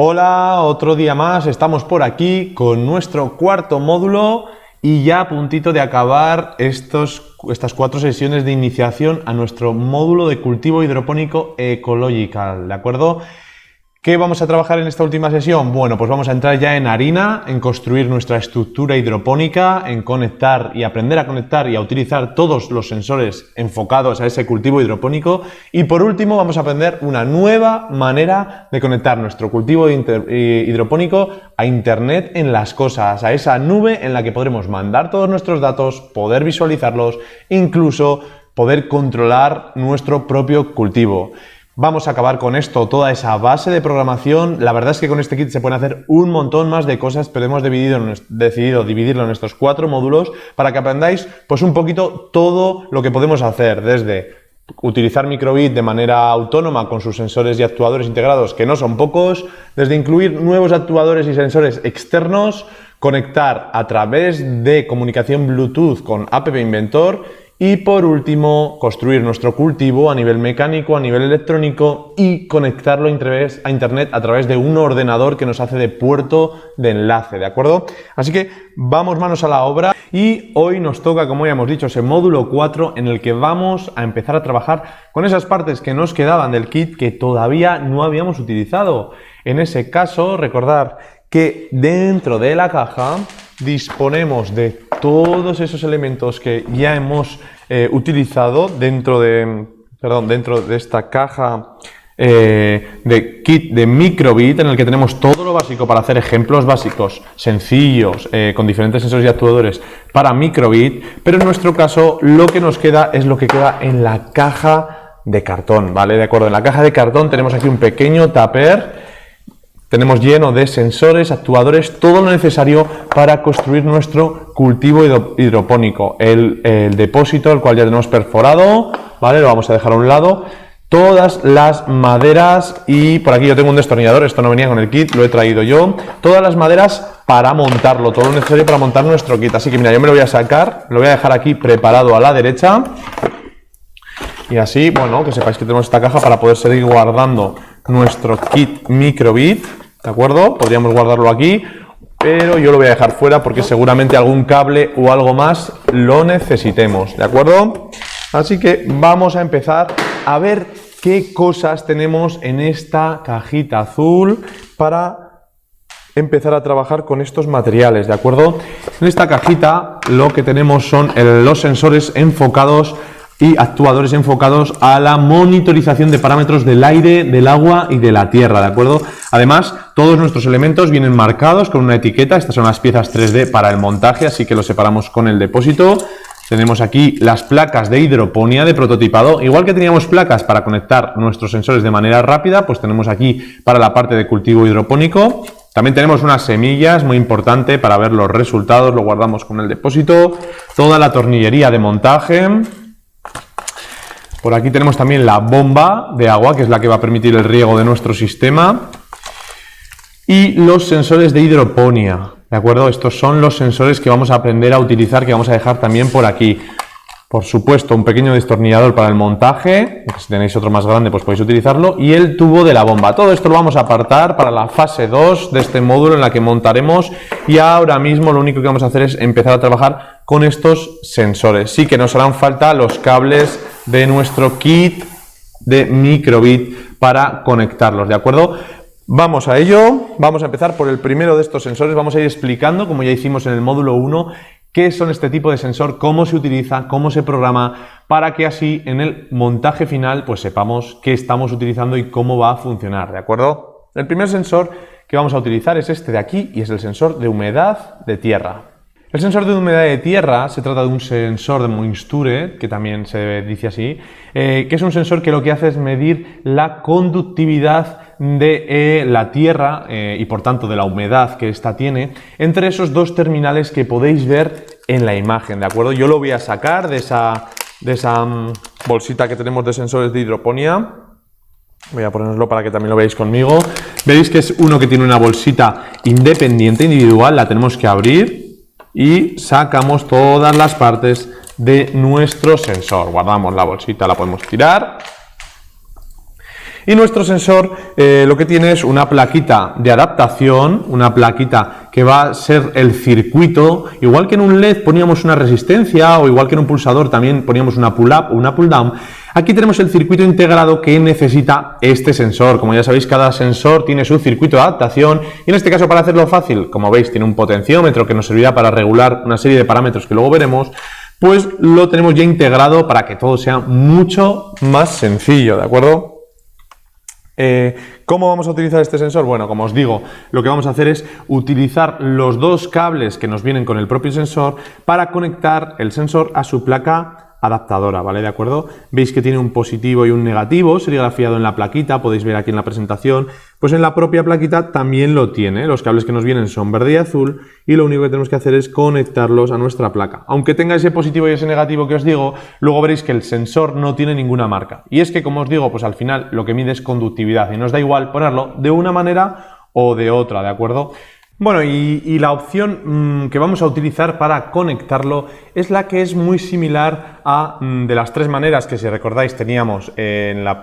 Hola, otro día más, estamos por aquí con nuestro cuarto módulo y ya a puntito de acabar estas 4 sesiones de iniciación a nuestro módulo de cultivo hidropónico ecological, ¿de acuerdo? ¿Qué vamos a trabajar en esta última sesión? Bueno, pues vamos a entrar ya en harina, en construir nuestra estructura hidropónica, en conectar y aprender a conectar y a utilizar todos los sensores enfocados a ese cultivo hidropónico. Y por último vamos a aprender una nueva manera de conectar nuestro cultivo hidropónico a Internet en las cosas, a esa nube en la que podremos mandar todos nuestros datos, poder visualizarlos, incluso poder controlar nuestro propio cultivo. Vamos a acabar con esto, toda esa base de programación. La verdad es que con este kit se pueden hacer un montón más de cosas, pero hemos decidido dividirlo en estos 4 módulos para que aprendáis pues un poquito todo lo que podemos hacer, desde utilizar microbit de manera autónoma con sus sensores y actuadores integrados, que no son pocos, desde incluir nuevos actuadores y sensores externos, conectar a través de comunicación Bluetooth con App Inventor y por último construir nuestro cultivo a nivel mecánico, a nivel electrónico y conectarlo a Internet a través de un ordenador que nos hace de puerto de enlace, ¿de acuerdo? Así que vamos manos a la obra y hoy nos toca, como ya hemos dicho, ese módulo 4 en el que vamos a empezar a trabajar con esas partes que nos quedaban del kit que todavía no habíamos utilizado. En ese caso, recordar que dentro de la caja disponemos de todos esos elementos que ya hemos utilizado dentro de esta caja de kit de microbit, en el que tenemos todo lo básico para hacer ejemplos básicos, sencillos, con diferentes sensores y actuadores para microbit, pero en nuestro caso lo que nos queda es lo que queda en la caja de cartón, ¿vale? De acuerdo, en la caja de cartón tenemos aquí un pequeño tupper. Tenemos lleno de sensores, actuadores, todo lo necesario para construir nuestro cultivo hidropónico. El depósito, el cual ya tenemos perforado, ¿vale? Lo vamos a dejar a un lado. Todas las maderas, y por aquí yo tengo un destornillador, esto no venía con el kit, lo he traído yo. Todas las maderas para montarlo, todo lo necesario para montar nuestro kit. Así que mira, yo me lo voy a sacar, lo voy a dejar aquí preparado a la derecha. Y así, bueno, que sepáis que tenemos esta caja para poder seguir guardando nuestro kit microbit, ¿de acuerdo? Podríamos guardarlo aquí, pero yo lo voy a dejar fuera porque seguramente algún cable o algo más lo necesitemos, ¿de acuerdo? Así que vamos a empezar a ver qué cosas tenemos en esta cajita azul para empezar a trabajar con estos materiales, ¿de acuerdo? En esta cajita lo que tenemos son los sensores enfocados y actuadores enfocados a la monitorización de parámetros del aire, del agua y de la tierra, ¿de acuerdo? Además, todos nuestros elementos vienen marcados con una etiqueta. Estas son las piezas 3D para el montaje, así que lo separamos con el depósito. Tenemos aquí las placas de hidroponía de prototipado. Igual que teníamos placas para conectar nuestros sensores de manera rápida, pues tenemos aquí para la parte de cultivo hidropónico. También tenemos unas semillas, muy importante para ver los resultados, lo guardamos con el depósito. Toda la tornillería de montaje. Por aquí tenemos también la bomba de agua, que es la que va a permitir el riego de nuestro sistema. Y los sensores de hidroponía, ¿de acuerdo? Estos son los sensores que vamos a aprender a utilizar, que vamos a dejar también por aquí. Por supuesto, un pequeño destornillador para el montaje, si tenéis otro más grande pues podéis utilizarlo, y el tubo de la bomba. Todo esto lo vamos a apartar para la fase 2 de este módulo en la que montaremos, y ahora mismo lo único que vamos a hacer es empezar a trabajar con estos sensores. Sí que nos harán falta los cables de nuestro kit de microbit para conectarlos, ¿de acuerdo? Vamos a ello, vamos a empezar por el primero de estos sensores. Vamos a ir explicando, como ya hicimos en el módulo 1, qué son este tipo de sensor, cómo se utiliza, cómo se programa, para que así en el montaje final pues sepamos qué estamos utilizando y cómo va a funcionar, ¿de acuerdo? El primer sensor que vamos a utilizar es este de aquí, y es el sensor de humedad de tierra. El sensor de humedad de tierra se trata de un sensor de moisture, que también se dice así, que es un sensor que lo que hace es medir la conductividad de la tierra y por tanto de la humedad que ésta tiene entre esos dos terminales que podéis ver en la imagen, ¿de acuerdo? Yo lo voy a sacar de esa bolsita que tenemos de sensores de hidroponía. Voy a ponerlo para que también lo veáis conmigo. Veis que es uno que tiene una bolsita independiente, individual, la tenemos que abrir y sacamos todas las partes de nuestro sensor. Guardamos la bolsita, la podemos tirar. Y nuestro sensor lo que tiene es una plaquita de adaptación, una plaquita que va a ser el circuito, igual que en un LED poníamos una resistencia o igual que en un pulsador también poníamos una pull-up o una pull-down. Aquí tenemos el circuito integrado que necesita este sensor. Como ya sabéis, cada sensor tiene su circuito de adaptación y en este caso, para hacerlo fácil, como veis, tiene un potenciómetro que nos servirá para regular una serie de parámetros que luego veremos, pues lo tenemos ya integrado para que todo sea mucho más sencillo, ¿de acuerdo? ¿Cómo vamos a utilizar este sensor? Bueno, como os digo, lo que vamos a hacer es utilizar los dos cables que nos vienen con el propio sensor para conectar el sensor a su placa adaptadora, ¿vale? ¿De acuerdo? Veis que tiene un positivo y un negativo serigrafiado en la plaquita, podéis ver aquí en la presentación, pues en la propia plaquita también lo tiene. Los cables que nos vienen son verde y azul y lo único que tenemos que hacer es conectarlos a nuestra placa. Aunque tenga ese positivo y ese negativo que os digo, luego veréis que el sensor no tiene ninguna marca. Y es que, como os digo, pues al final lo que mide es conductividad y nos da igual ponerlo de una manera o de otra, ¿de acuerdo? Bueno, y la opción que vamos a utilizar para conectarlo es la que es muy similar a de las tres maneras que, si recordáis, teníamos en el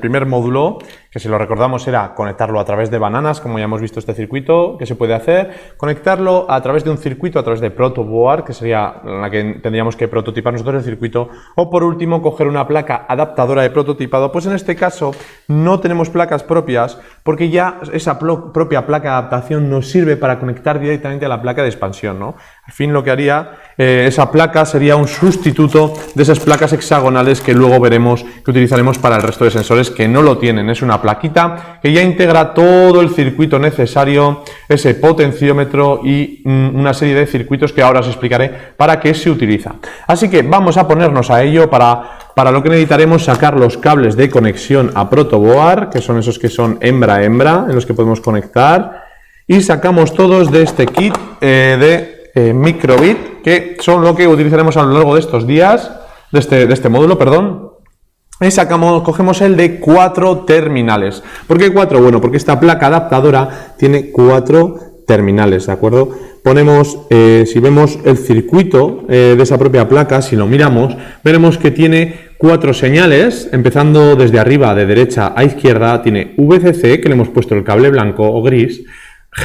primer módulo, que si lo recordamos era conectarlo a través de bananas, como ya hemos visto este circuito que se puede hacer, conectarlo a través de un circuito, a través de protoboard, que sería la que tendríamos que prototipar nosotros el circuito, o por último coger una placa adaptadora de prototipado. Pues en este caso no tenemos placas propias porque ya esa propia placa de adaptación nos sirve para conectar directamente a la placa de expansión, ¿no? Al fin, lo que haría esa placa sería un sustituto de esas placas hexagonales que luego veremos que utilizaremos para el resto de sensores que no lo tienen. Es una plaquita que ya integra todo el circuito necesario, ese potenciómetro y una serie de circuitos que ahora os explicaré para qué se utiliza. Así que vamos a ponernos a ello. Para lo que necesitaremos sacar los cables de conexión a protoboard, que son esos que son hembra-hembra, en los que podemos conectar, y sacamos todos de este kit de microbit, que son lo que utilizaremos a lo largo de estos días, de este módulo, perdón. Y cogemos el de 4 terminales. ¿Por qué 4? Bueno, porque esta placa adaptadora tiene 4 terminales, ¿de acuerdo? Ponemos, si vemos el circuito de esa propia placa, si lo miramos, veremos que tiene 4 señales, empezando desde arriba, de derecha a izquierda. Tiene VCC, que le hemos puesto el cable blanco o gris,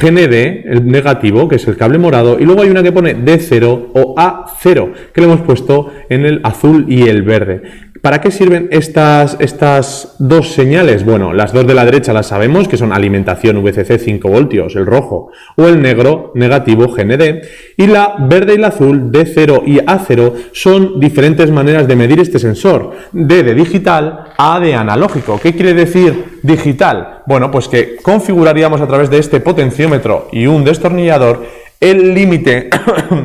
GND, el negativo, que es el cable morado, y luego hay una que pone D0 o A0, que le hemos puesto en el azul y el verde. ¿Para qué sirven estas dos señales? Bueno, las dos de la derecha las sabemos, que son alimentación VCC 5 voltios, el rojo, o el negro, negativo, GND, y la verde y la azul, D0 y A0, son diferentes maneras de medir este sensor, D de digital, A de analógico. ¿Qué quiere decir digital? Bueno, pues que configuraríamos a través de este potenciómetro y un destornillador el límite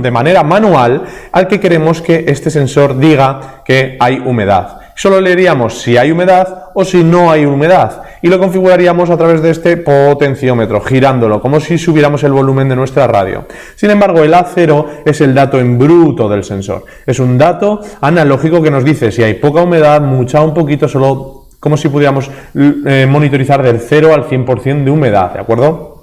de manera manual al que queremos que este sensor diga que hay humedad. Solo leeríamos si hay humedad o si no hay humedad y lo configuraríamos a través de este potenciómetro, girándolo como si subiéramos el volumen de nuestra radio. Sin embargo, el A0 es el dato en bruto del sensor. Es un dato analógico que nos dice si hay poca humedad, mucha o un poquito, solo como si pudiéramos monitorizar del 0 al 100% de humedad, ¿de acuerdo?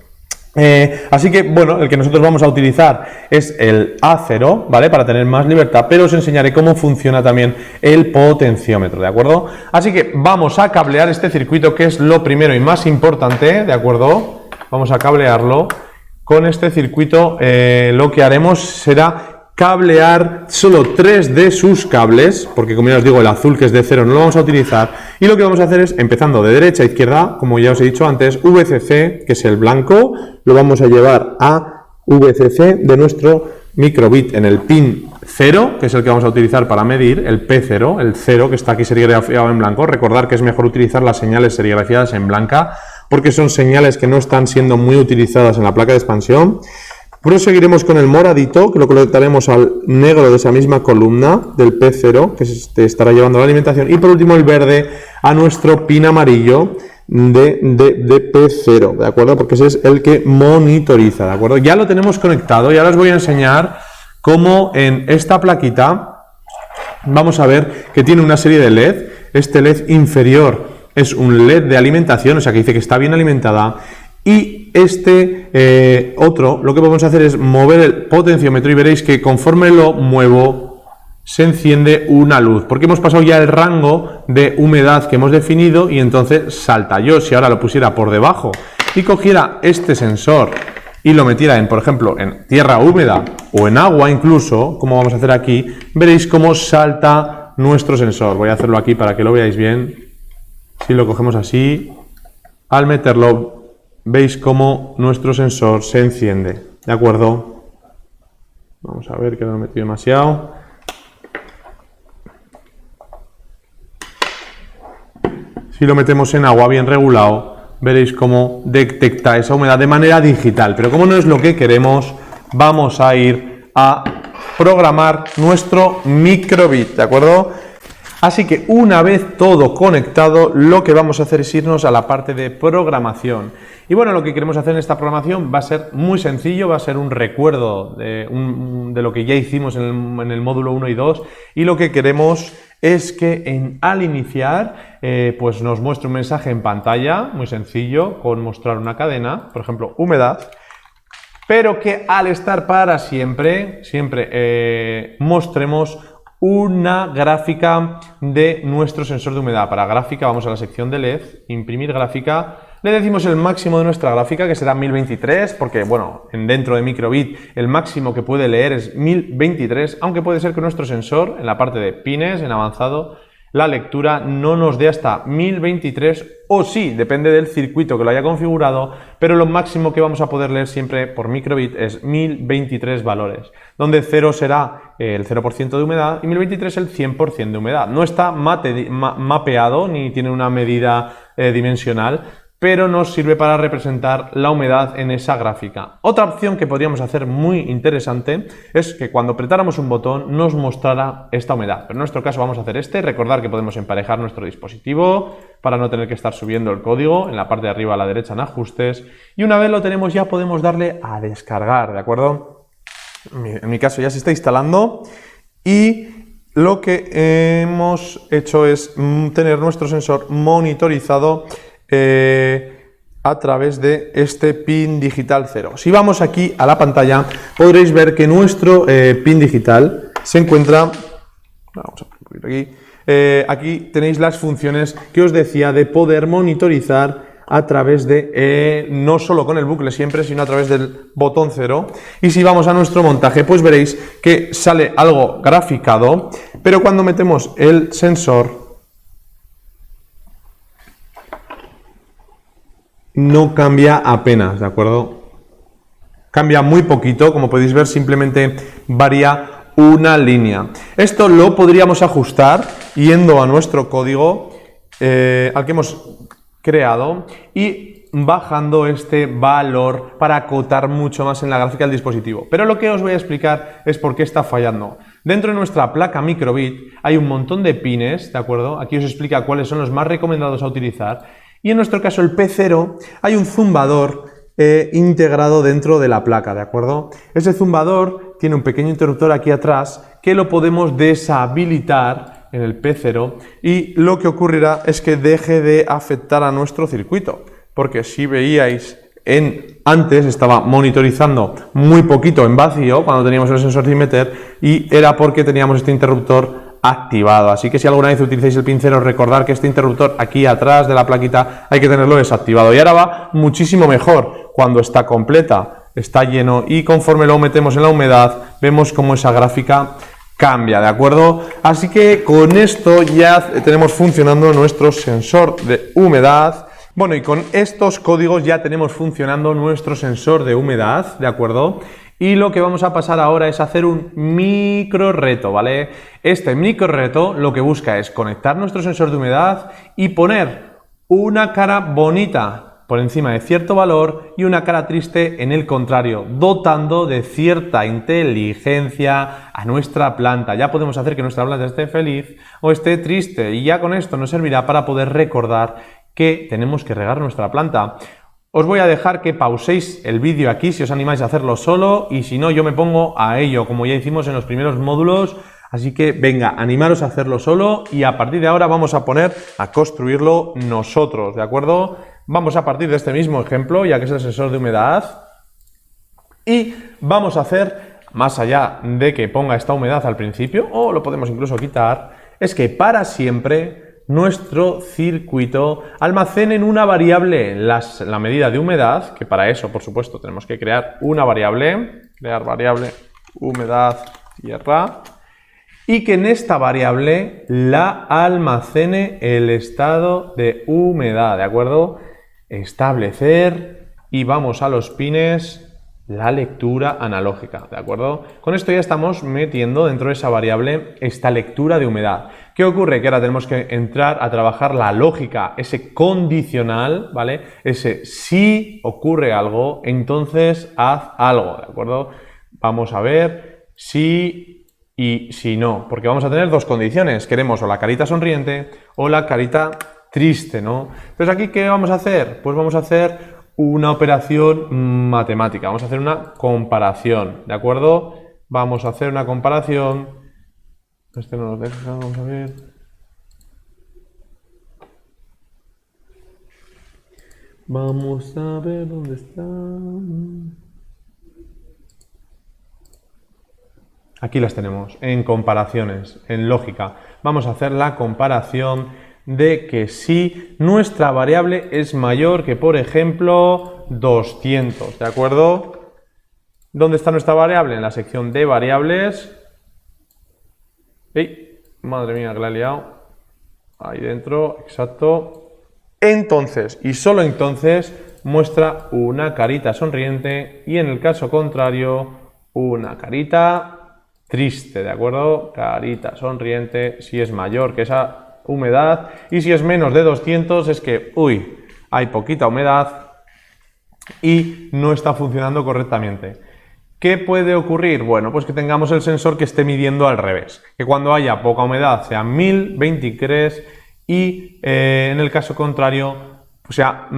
Así que, bueno, el que nosotros vamos a utilizar es el A0, ¿vale? Para tener más libertad, pero os enseñaré cómo funciona también el potenciómetro, ¿de acuerdo? Así que vamos a cablear este circuito, que es lo primero y más importante, ¿de acuerdo? Vamos a cablearlo. Con este circuito lo que haremos será cablear solo 3 de sus cables, porque como ya os digo, el azul, que es de 0, no lo vamos a utilizar, y lo que vamos a hacer es, empezando de derecha a izquierda, como ya os he dicho antes, VCC, que es el blanco, lo vamos a llevar a VCC de nuestro microbit en el pin 0, que es el que vamos a utilizar para medir, el P0, el 0 que está aquí serigrafiado en blanco. Recordar que es mejor utilizar las señales serigrafiadas en blanca, porque son señales que no están siendo muy utilizadas en la placa de expansión. Proseguiremos con el moradito, que lo conectaremos al negro de esa misma columna del P0, que estará llevando la alimentación. Y por último el verde a nuestro pin amarillo de P0, ¿de acuerdo? Porque ese es el que monitoriza, ¿de acuerdo? Ya lo tenemos conectado y ahora os voy a enseñar cómo en esta plaquita vamos a ver que tiene una serie de LED. Este LED inferior es un LED de alimentación, o sea que dice que está bien alimentada. Y otro, lo que vamos a hacer es mover el potenciómetro y veréis que conforme lo muevo, se enciende una luz, porque hemos pasado ya el rango de humedad que hemos definido y entonces salta. Yo, si ahora lo pusiera por debajo y cogiera este sensor y lo metiera en, por ejemplo, en tierra húmeda o en agua incluso, como vamos a hacer aquí, veréis cómo salta nuestro sensor. Voy a hacerlo aquí para que lo veáis bien. Si lo cogemos así, al meterlo, veis cómo nuestro sensor se enciende. ¿De acuerdo? Vamos a ver que no lo he metido demasiado. Si lo metemos en agua bien regulado, veréis cómo detecta esa humedad de manera digital. Pero como no es lo que queremos, vamos a ir a programar nuestro microbit, ¿de acuerdo? Así que una vez todo conectado, lo que vamos a hacer es irnos a la parte de programación. Y bueno, lo que queremos hacer en esta programación va a ser muy sencillo, va a ser un recuerdo de lo que ya hicimos en el módulo 1 y 2, y lo que queremos es que al iniciar pues nos muestre un mensaje en pantalla, muy sencillo, con mostrar una cadena, por ejemplo, humedad, pero que al estar para siempre mostremos una gráfica de nuestro sensor de humedad. Para gráfica vamos a la sección de LED, imprimir gráfica, le decimos el máximo de nuestra gráfica, que será 1023, porque bueno, dentro de microbit el máximo que puede leer es 1023, aunque puede ser que nuestro sensor, en la parte de pines, en avanzado, la lectura no nos dé hasta 1023, o sí, depende del circuito que lo haya configurado, pero lo máximo que vamos a poder leer siempre por microbit es 1023 valores, donde 0 será el 0% de humedad y 1023 el 100% de humedad. No está mapeado ni tiene una medida dimensional, pero nos sirve para representar la humedad en esa gráfica. Otra opción que podríamos hacer muy interesante es que cuando apretáramos un botón nos mostrara esta humedad. Pero en nuestro caso vamos a hacer recordar que podemos emparejar nuestro dispositivo para no tener que estar subiendo el código en la parte de arriba a la derecha en ajustes, y una vez lo tenemos ya podemos darle a descargar, ¿de acuerdo? En mi caso ya se está instalando y lo que hemos hecho es tener nuestro sensor monitorizado a través de este pin digital 0. Si vamos aquí a la pantalla podréis ver que nuestro pin digital se encuentra, vamos a poner aquí, aquí tenéis las funciones que os decía de poder monitorizar a través de, no solo con el bucle siempre, sino a través del botón 0. Y si vamos a nuestro montaje, pues veréis que sale algo graficado, pero cuando metemos el sensor no cambia apenas, ¿de acuerdo? Cambia muy poquito, como podéis ver, simplemente varía una línea. Esto lo podríamos ajustar yendo a nuestro código al que hemos creado y bajando este valor para acotar mucho más en la gráfica del dispositivo. Pero lo que os voy a explicar es por qué está fallando. Dentro de nuestra placa microbit hay un montón de pines, ¿de acuerdo? Aquí os explica cuáles son los más recomendados a utilizar. Y en nuestro caso, el P0, hay un zumbador integrado dentro de la placa, ¿de acuerdo? Ese zumbador tiene un pequeño interruptor aquí atrás que lo podemos deshabilitar en el P0 y lo que ocurrirá es que deje de afectar a nuestro circuito, porque si veíais antes estaba monitorizando muy poquito en vacío cuando teníamos el sensor sin meter y era porque teníamos este interruptor activado. Así que si alguna vez utilizáis el pin 0, recordad que este interruptor aquí atrás de la plaquita hay que tenerlo desactivado. Y ahora va muchísimo mejor cuando está completa, está lleno, y conforme lo metemos en la humedad vemos cómo esa gráfica cambia, ¿de acuerdo? Así que con esto ya tenemos funcionando nuestro sensor de humedad. Bueno, y con estos códigos ya tenemos funcionando nuestro sensor de humedad, ¿de acuerdo? Y lo que vamos a pasar ahora es hacer un micro reto, ¿vale? Este micro reto lo que busca es conectar nuestro sensor de humedad y poner una cara bonita por encima de cierto valor y una cara triste en el contrario, dotando de cierta inteligencia a nuestra planta. Ya podemos hacer que nuestra planta esté feliz o esté triste, y ya con esto nos servirá para poder recordar que tenemos que regar nuestra planta. Os voy a dejar que pauséis el vídeo aquí si os animáis a hacerlo solo, y si no, yo me pongo a ello, como ya hicimos en los primeros módulos. Así que venga, animaros a hacerlo solo, y a partir de ahora vamos a poner a construirlo nosotros, ¿de acuerdo? Vamos a partir de este mismo ejemplo, ya que es el sensor de humedad, y vamos a hacer más allá de que ponga esta humedad al principio, o lo podemos incluso quitar, es que para siempre nuestro circuito almacene en una variable la medida de humedad, que para eso, por supuesto, tenemos que crear una variable, crear variable humedad tierra, y que en esta variable la almacene el estado de humedad, ¿de acuerdo? Establecer y vamos a los pines la lectura analógica, ¿de acuerdo? Con esto ya estamos metiendo dentro de esa variable esta lectura de humedad. ¿Qué ocurre? Que ahora tenemos que entrar a trabajar la lógica, ese condicional, ¿vale? Ese si ocurre algo, entonces haz algo, ¿de acuerdo? Vamos a ver si y si no, porque vamos a tener dos condiciones. Queremos o la carita sonriente o la carita triste, ¿no? Entonces aquí, ¿qué vamos a hacer? Pues vamos a hacer una operación matemática, vamos a hacer una comparación, ¿de acuerdo? Vamos a hacer una comparación. Este no nos deja, vamos a ver. Vamos a ver dónde está. Aquí las tenemos, en comparaciones, en lógica. Vamos a hacer la comparación de que si nuestra variable es mayor que, por ejemplo, 200, ¿de acuerdo? ¿Dónde está nuestra variable? En la sección de variables. ¡Ey! Madre mía, que la he liado. Ahí dentro, exacto. Entonces, y solo entonces, muestra una carita sonriente y en el caso contrario, una carita triste, ¿de acuerdo? Carita sonriente si es mayor que esa humedad y si es menos de 200 es que, uy, hay poquita humedad y no está funcionando correctamente. ¿Qué puede ocurrir? Bueno, pues que tengamos el sensor que esté midiendo al revés, que cuando haya poca humedad sea 1023 y en el caso contrario sea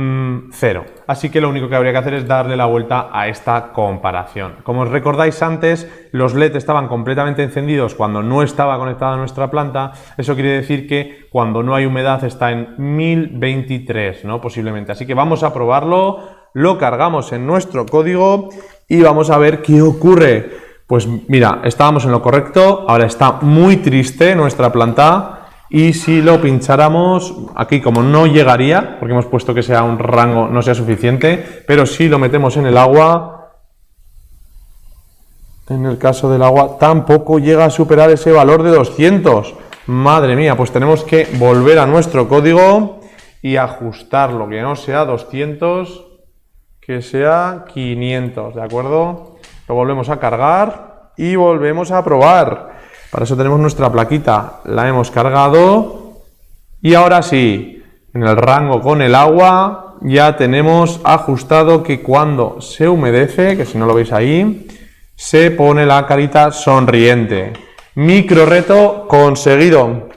0. Así que lo único que habría que hacer es darle la vuelta a esta comparación. Como os recordáis antes, los LED estaban completamente encendidos cuando no estaba conectada nuestra planta. Eso quiere decir que cuando no hay humedad está en 1023, ¿no? Posiblemente. Así que vamos a probarlo, lo cargamos en nuestro código y vamos a ver qué ocurre. Pues mira, estábamos en lo correcto, ahora está muy triste nuestra planta. Y si lo pincháramos, aquí como no llegaría, porque hemos puesto que sea un rango, no sea suficiente, pero si lo metemos en el agua, en el caso del agua, tampoco llega a superar ese valor de 200. Madre mía, pues tenemos que volver a nuestro código y ajustarlo, que no sea 200, que sea 500, ¿de acuerdo? Lo volvemos a cargar y volvemos a probar. Para eso tenemos nuestra plaquita, la hemos cargado y ahora sí, en el rango con el agua ya tenemos ajustado que cuando se humedece, que si no lo veis ahí, se pone la carita sonriente. Micro reto conseguido.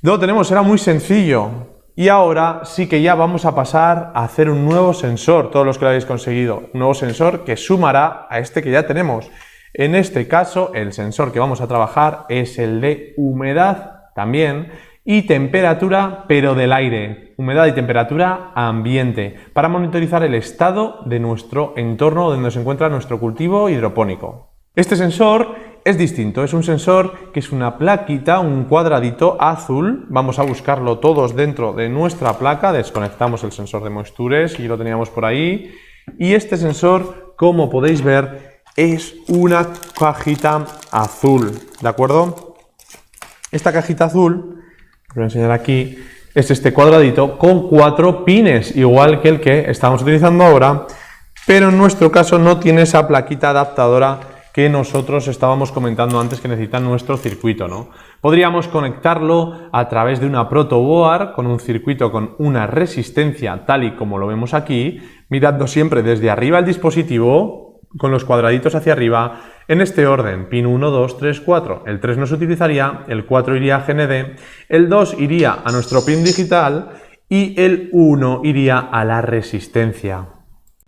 Lo tenemos, era muy sencillo y ahora sí que ya vamos a pasar a hacer un nuevo sensor, todos los que lo habéis conseguido, un nuevo sensor que sumará a este que ya tenemos. En este caso, el sensor que vamos a trabajar es el de humedad también y temperatura, pero del aire. Humedad y temperatura ambiente, para monitorizar el estado de nuestro entorno donde se encuentra nuestro cultivo hidropónico. Este sensor es distinto, es un sensor que es una plaquita, un cuadradito azul. Vamos a buscarlo todos dentro de nuestra placa, desconectamos el sensor de moistures y lo teníamos por ahí. Y este sensor, como podéis ver, es una cajita azul, ¿de acuerdo? Esta cajita azul, os voy a enseñar aquí, es este cuadradito con 4 pines, igual que el que estamos utilizando ahora, pero en nuestro caso no tiene esa plaquita adaptadora que nosotros estábamos comentando antes que necesita nuestro circuito, ¿no? Podríamos conectarlo a través de una protoboard con un circuito con una resistencia tal y como lo vemos aquí, mirando siempre desde arriba el dispositivo, con los cuadraditos hacia arriba, en este orden, pin 1, 2, 3, 4. El 3 no se utilizaría, el 4 iría a GND, el 2 iría a nuestro pin digital y el 1 iría a la resistencia.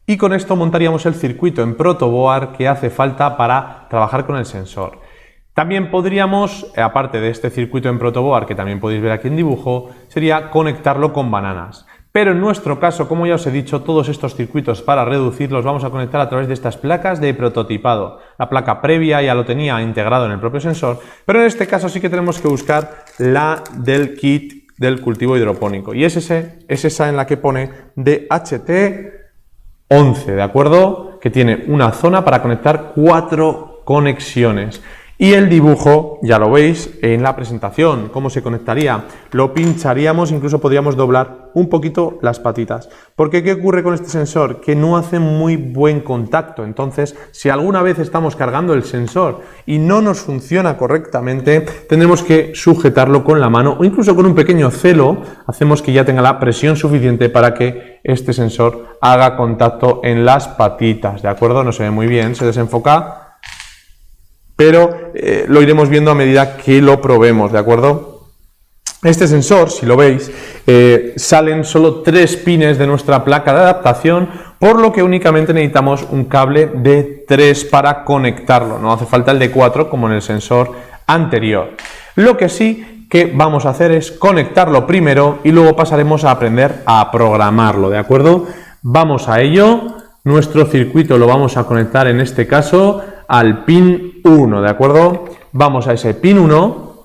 Y con esto montaríamos el circuito en protoboard que hace falta para trabajar con el sensor. También podríamos, aparte de este circuito en protoboard que también podéis ver aquí en dibujo, sería conectarlo con bananas. pero en nuestro caso, como ya os he dicho, todos estos circuitos para reducir los vamos a conectar a través de estas placas de prototipado. La placa previa ya lo tenía integrado en el propio sensor, pero en este caso sí que tenemos que buscar la del kit del cultivo hidropónico, y es esa en la que pone DHT11, ¿de acuerdo? Que tiene una zona para conectar 4 conexiones. Y el dibujo, ya lo veis en la presentación, cómo se conectaría. Lo pincharíamos, incluso podríamos doblar un poquito las patitas. Porque ¿qué ocurre con este sensor? Que no hace muy buen contacto. Entonces, si alguna vez estamos cargando el sensor y no nos funciona correctamente, tendremos que sujetarlo con la mano o incluso con un pequeño celo. Hacemos que ya tenga la presión suficiente para que este sensor haga contacto en las patitas. ¿De acuerdo? No se ve muy bien, se desenfoca, pero lo iremos viendo a medida que lo probemos, ¿de acuerdo? Este sensor, si lo veis, salen solo 3 pines de nuestra placa de adaptación, por lo que únicamente necesitamos un cable de 3 para conectarlo, no hace falta el de 4 como en el sensor anterior. Lo que sí que vamos a hacer es conectarlo primero y luego pasaremos a aprender a programarlo, ¿de acuerdo? Vamos a ello. Nuestro circuito lo vamos a conectar en este caso al pin 1, ¿de acuerdo? Vamos a ese pin 1,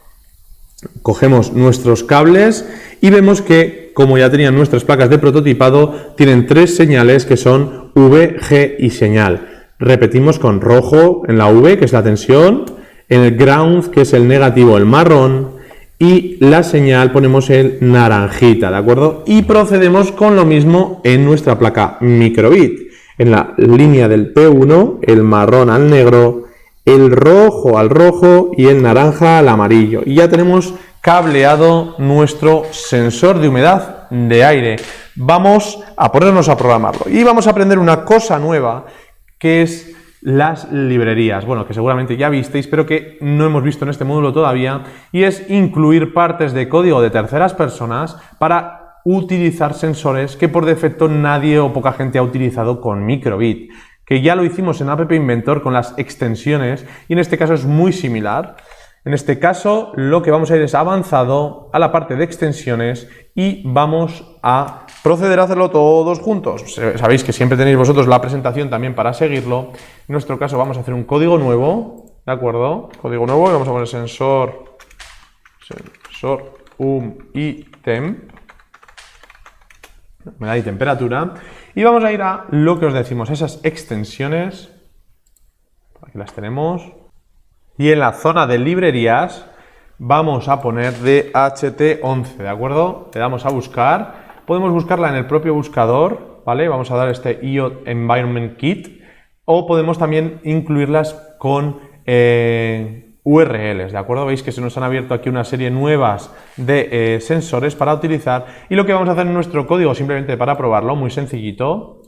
cogemos nuestros cables y vemos que, como ya tenían nuestras placas de prototipado, tienen 3 señales que son V, G y señal. Repetimos con rojo en la V, que es la tensión, en el ground, que es el negativo, el marrón, y la señal ponemos el naranjita, ¿de acuerdo? Y procedemos con lo mismo en nuestra placa microbit. En la línea del P1, el marrón al negro, el rojo al rojo y el naranja al amarillo. Y ya tenemos cableado nuestro sensor de humedad de aire. Vamos a ponernos a programarlo. Y vamos a aprender una cosa nueva, que es las librerías. Bueno, que seguramente ya visteis, pero que no hemos visto en este módulo todavía. Y es incluir partes de código de terceras personas para utilizar sensores que por defecto nadie o poca gente ha utilizado con microbit, que ya lo hicimos en App Inventor con las extensiones y en este caso es muy similar. En este caso lo que vamos a ir es avanzado a la parte de extensiones y vamos a proceder a hacerlo todos juntos. Sabéis que siempre tenéis vosotros la presentación también para seguirlo. En nuestro caso vamos a hacer un código nuevo, ¿de acuerdo? Código nuevo y vamos a poner sensor y temp. Humedad y temperatura, y vamos a ir a lo que os decimos, esas extensiones, aquí las tenemos, y en la zona de librerías vamos a poner DHT11, ¿de acuerdo? Le damos a buscar, podemos buscarla en el propio buscador, ¿vale? Vamos a dar este IoT Environment Kit, o podemos también incluirlas con URLs, ¿de acuerdo? Veis que se nos han abierto aquí una serie nuevas de sensores para utilizar, y lo que vamos a hacer en nuestro código, simplemente para probarlo, muy sencillito,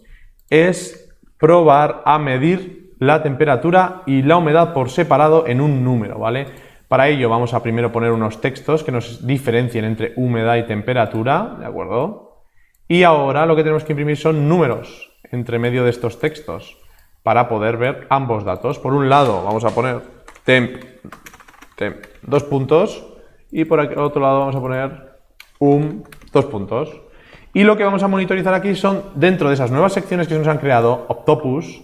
es probar a medir la temperatura y la humedad por separado en un número, ¿vale? Para ello vamos a primero poner unos textos que nos diferencien entre humedad y temperatura, ¿de acuerdo? Y ahora lo que tenemos que imprimir son números entre medio de estos textos para poder ver ambos datos. Por un lado vamos a poner temp, 2 puntos, y por aquí al otro lado vamos a poner 2 puntos. Y lo que vamos a monitorizar aquí son, dentro de esas nuevas secciones que se nos han creado, Octopus,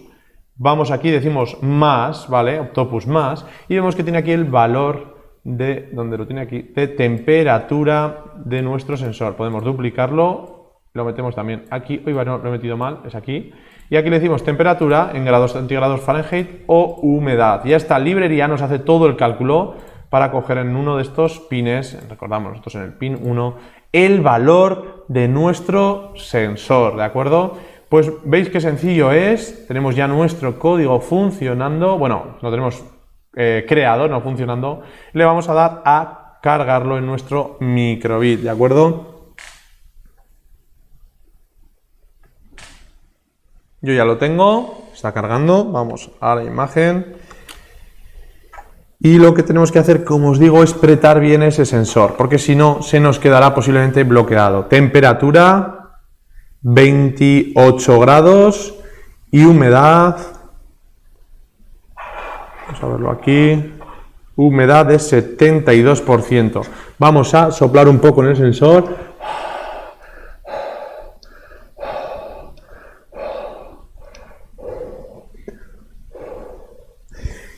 vamos aquí, decimos más, ¿vale? Octopus más, y vemos que tiene aquí el valor de, donde lo tiene aquí, de temperatura de nuestro sensor. Podemos duplicarlo, lo metemos también aquí, no, lo he metido mal, es aquí. Y aquí le decimos temperatura en grados centígrados Fahrenheit o humedad. Y esta librería nos hace todo el cálculo para coger en uno de estos pines, recordamos nosotros en el pin 1, el valor de nuestro sensor, ¿de acuerdo? Pues veis qué sencillo es, tenemos ya nuestro código funcionando, bueno, lo tenemos creado, no funcionando, le vamos a dar a cargarlo en nuestro microbit, ¿de acuerdo? Yo ya lo tengo, está cargando, vamos a la imagen. Y lo que tenemos que hacer, como os digo, es apretar bien ese sensor, porque si no, se nos quedará posiblemente bloqueado. Temperatura, 28 grados y humedad, vamos a verlo aquí, humedad de 72%. Vamos a soplar un poco en el sensor.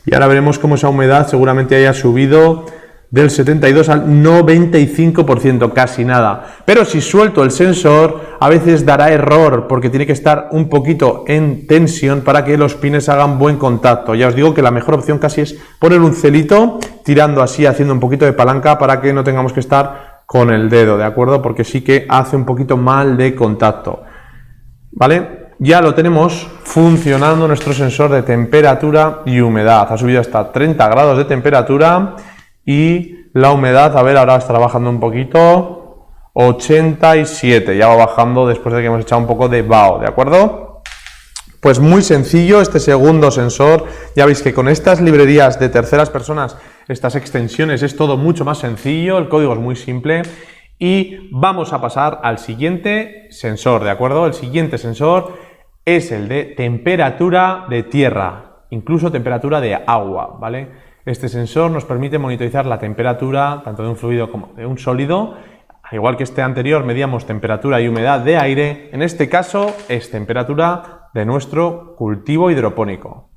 Y ahora veremos cómo esa humedad seguramente haya subido del 72 al 95%, casi nada. Pero si suelto el sensor, a veces dará error porque tiene que estar un poquito en tensión para que los pines hagan buen contacto. Ya os digo que la mejor opción casi es poner un celito, tirando así, haciendo un poquito de palanca para que no tengamos que estar con el dedo, ¿de acuerdo? Porque sí que hace un poquito mal de contacto, ¿vale? Ya lo tenemos funcionando nuestro sensor de temperatura y humedad. Ha subido hasta 30 grados de temperatura. Y la humedad, a ver, ahora está bajando un poquito, 87, ya va bajando después de que hemos echado un poco de vaho, ¿de acuerdo? Pues muy sencillo este segundo sensor, ya veis que con estas librerías de terceras personas, estas extensiones, es todo mucho más sencillo, el código es muy simple y vamos a pasar al siguiente sensor, ¿de acuerdo? El siguiente sensor es el de temperatura de tierra, incluso temperatura de agua, ¿vale? Este sensor nos permite monitorizar la temperatura tanto de un fluido como de un sólido. Al igual que este anterior medíamos temperatura y humedad de aire, en este caso es temperatura de nuestro cultivo hidropónico.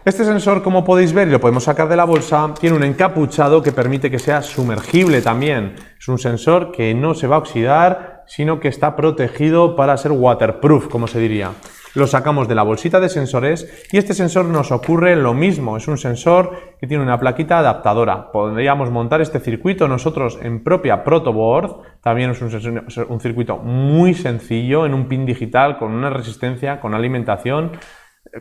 Este sensor, como podéis ver y lo podemos sacar de la bolsa, tiene un encapuchado que permite que sea sumergible también. Es un sensor que no se va a oxidar, sino que está protegido para ser waterproof, como se diría. Lo sacamos de la bolsita de sensores y este sensor nos ocurre lo mismo. Es un sensor que tiene una plaquita adaptadora. Podríamos montar este circuito nosotros en propia protoboard. También es un circuito muy sencillo en un pin digital con una resistencia, con alimentación.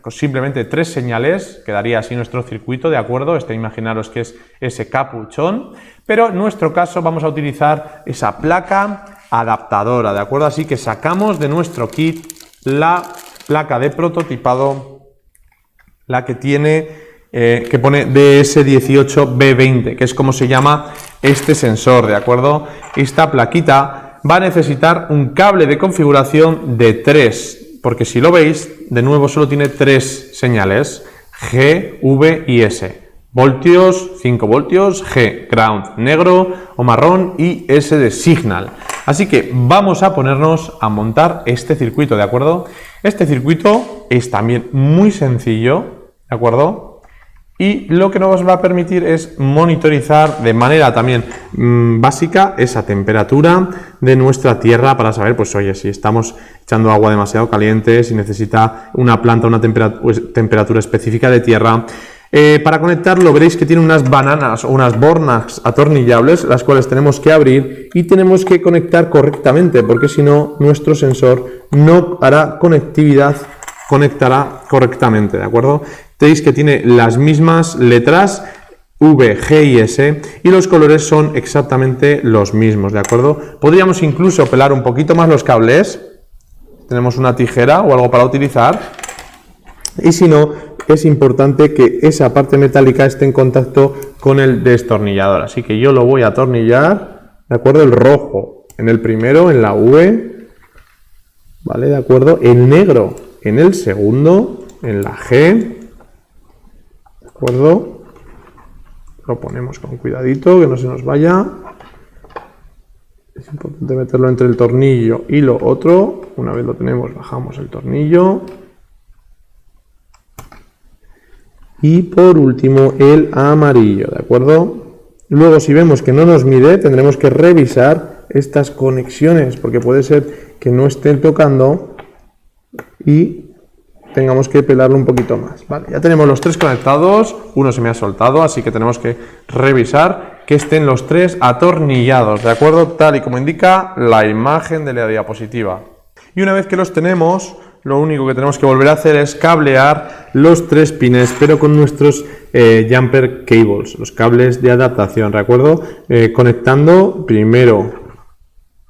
Con simplemente 3 señales quedaría así nuestro circuito, ¿de acuerdo? Imaginaros que es ese capuchón. Pero en nuestro caso vamos a utilizar esa placa adaptadora, ¿de acuerdo? Así que sacamos de nuestro kit la placa de prototipado, la que tiene, que pone DS18B20, que es como se llama este sensor, ¿de acuerdo? Esta plaquita va a necesitar un cable de configuración de 3, porque si lo veis, de nuevo solo tiene 3 señales, G, V y S. Voltios, 5 voltios, G, ground, negro o marrón y S de signal. Así que vamos a ponernos a montar este circuito, ¿de acuerdo? Este circuito es también muy sencillo, ¿de acuerdo? Y lo que nos va a permitir es monitorizar de manera también básica esa temperatura de nuestra tierra para saber, pues oye, si estamos echando agua demasiado caliente, si necesita una planta una temperatura específica de tierra. Para conectarlo veréis que tiene unas bananas o unas bornas atornillables, las cuales tenemos que abrir y tenemos que conectar correctamente, porque si no, nuestro sensor no hará conectividad, conectará correctamente, ¿de acuerdo? Veis que tiene las mismas letras V, G y S y los colores son exactamente los mismos, ¿de acuerdo? Podríamos incluso pelar un poquito más los cables, tenemos una tijera o algo para utilizar, y si no, es importante que esa parte metálica esté en contacto con el destornillador. Así que yo lo voy a atornillar, ¿de acuerdo? El rojo en el primero, en la V, ¿vale? ¿De acuerdo? El negro en el segundo, en la G, ¿de acuerdo? Lo ponemos con cuidadito, que no se nos vaya. Es importante meterlo entre el tornillo y lo otro. Una vez lo tenemos, bajamos el tornillo. Y por último el amarillo, ¿de acuerdo? Luego, si vemos que no nos mide, tendremos que revisar estas conexiones, porque puede ser que no estén tocando y tengamos que pelarlo un poquito más. Vale, ya tenemos los 3 conectados, uno se me ha soltado, así que tenemos que revisar que estén los 3 atornillados, ¿de acuerdo? Tal y como indica la imagen de la diapositiva. Y una vez que los tenemos, lo único que tenemos que volver a hacer es cablear los 3 pines, pero con nuestros jumper cables, los cables de adaptación, ¿de acuerdo? Conectando primero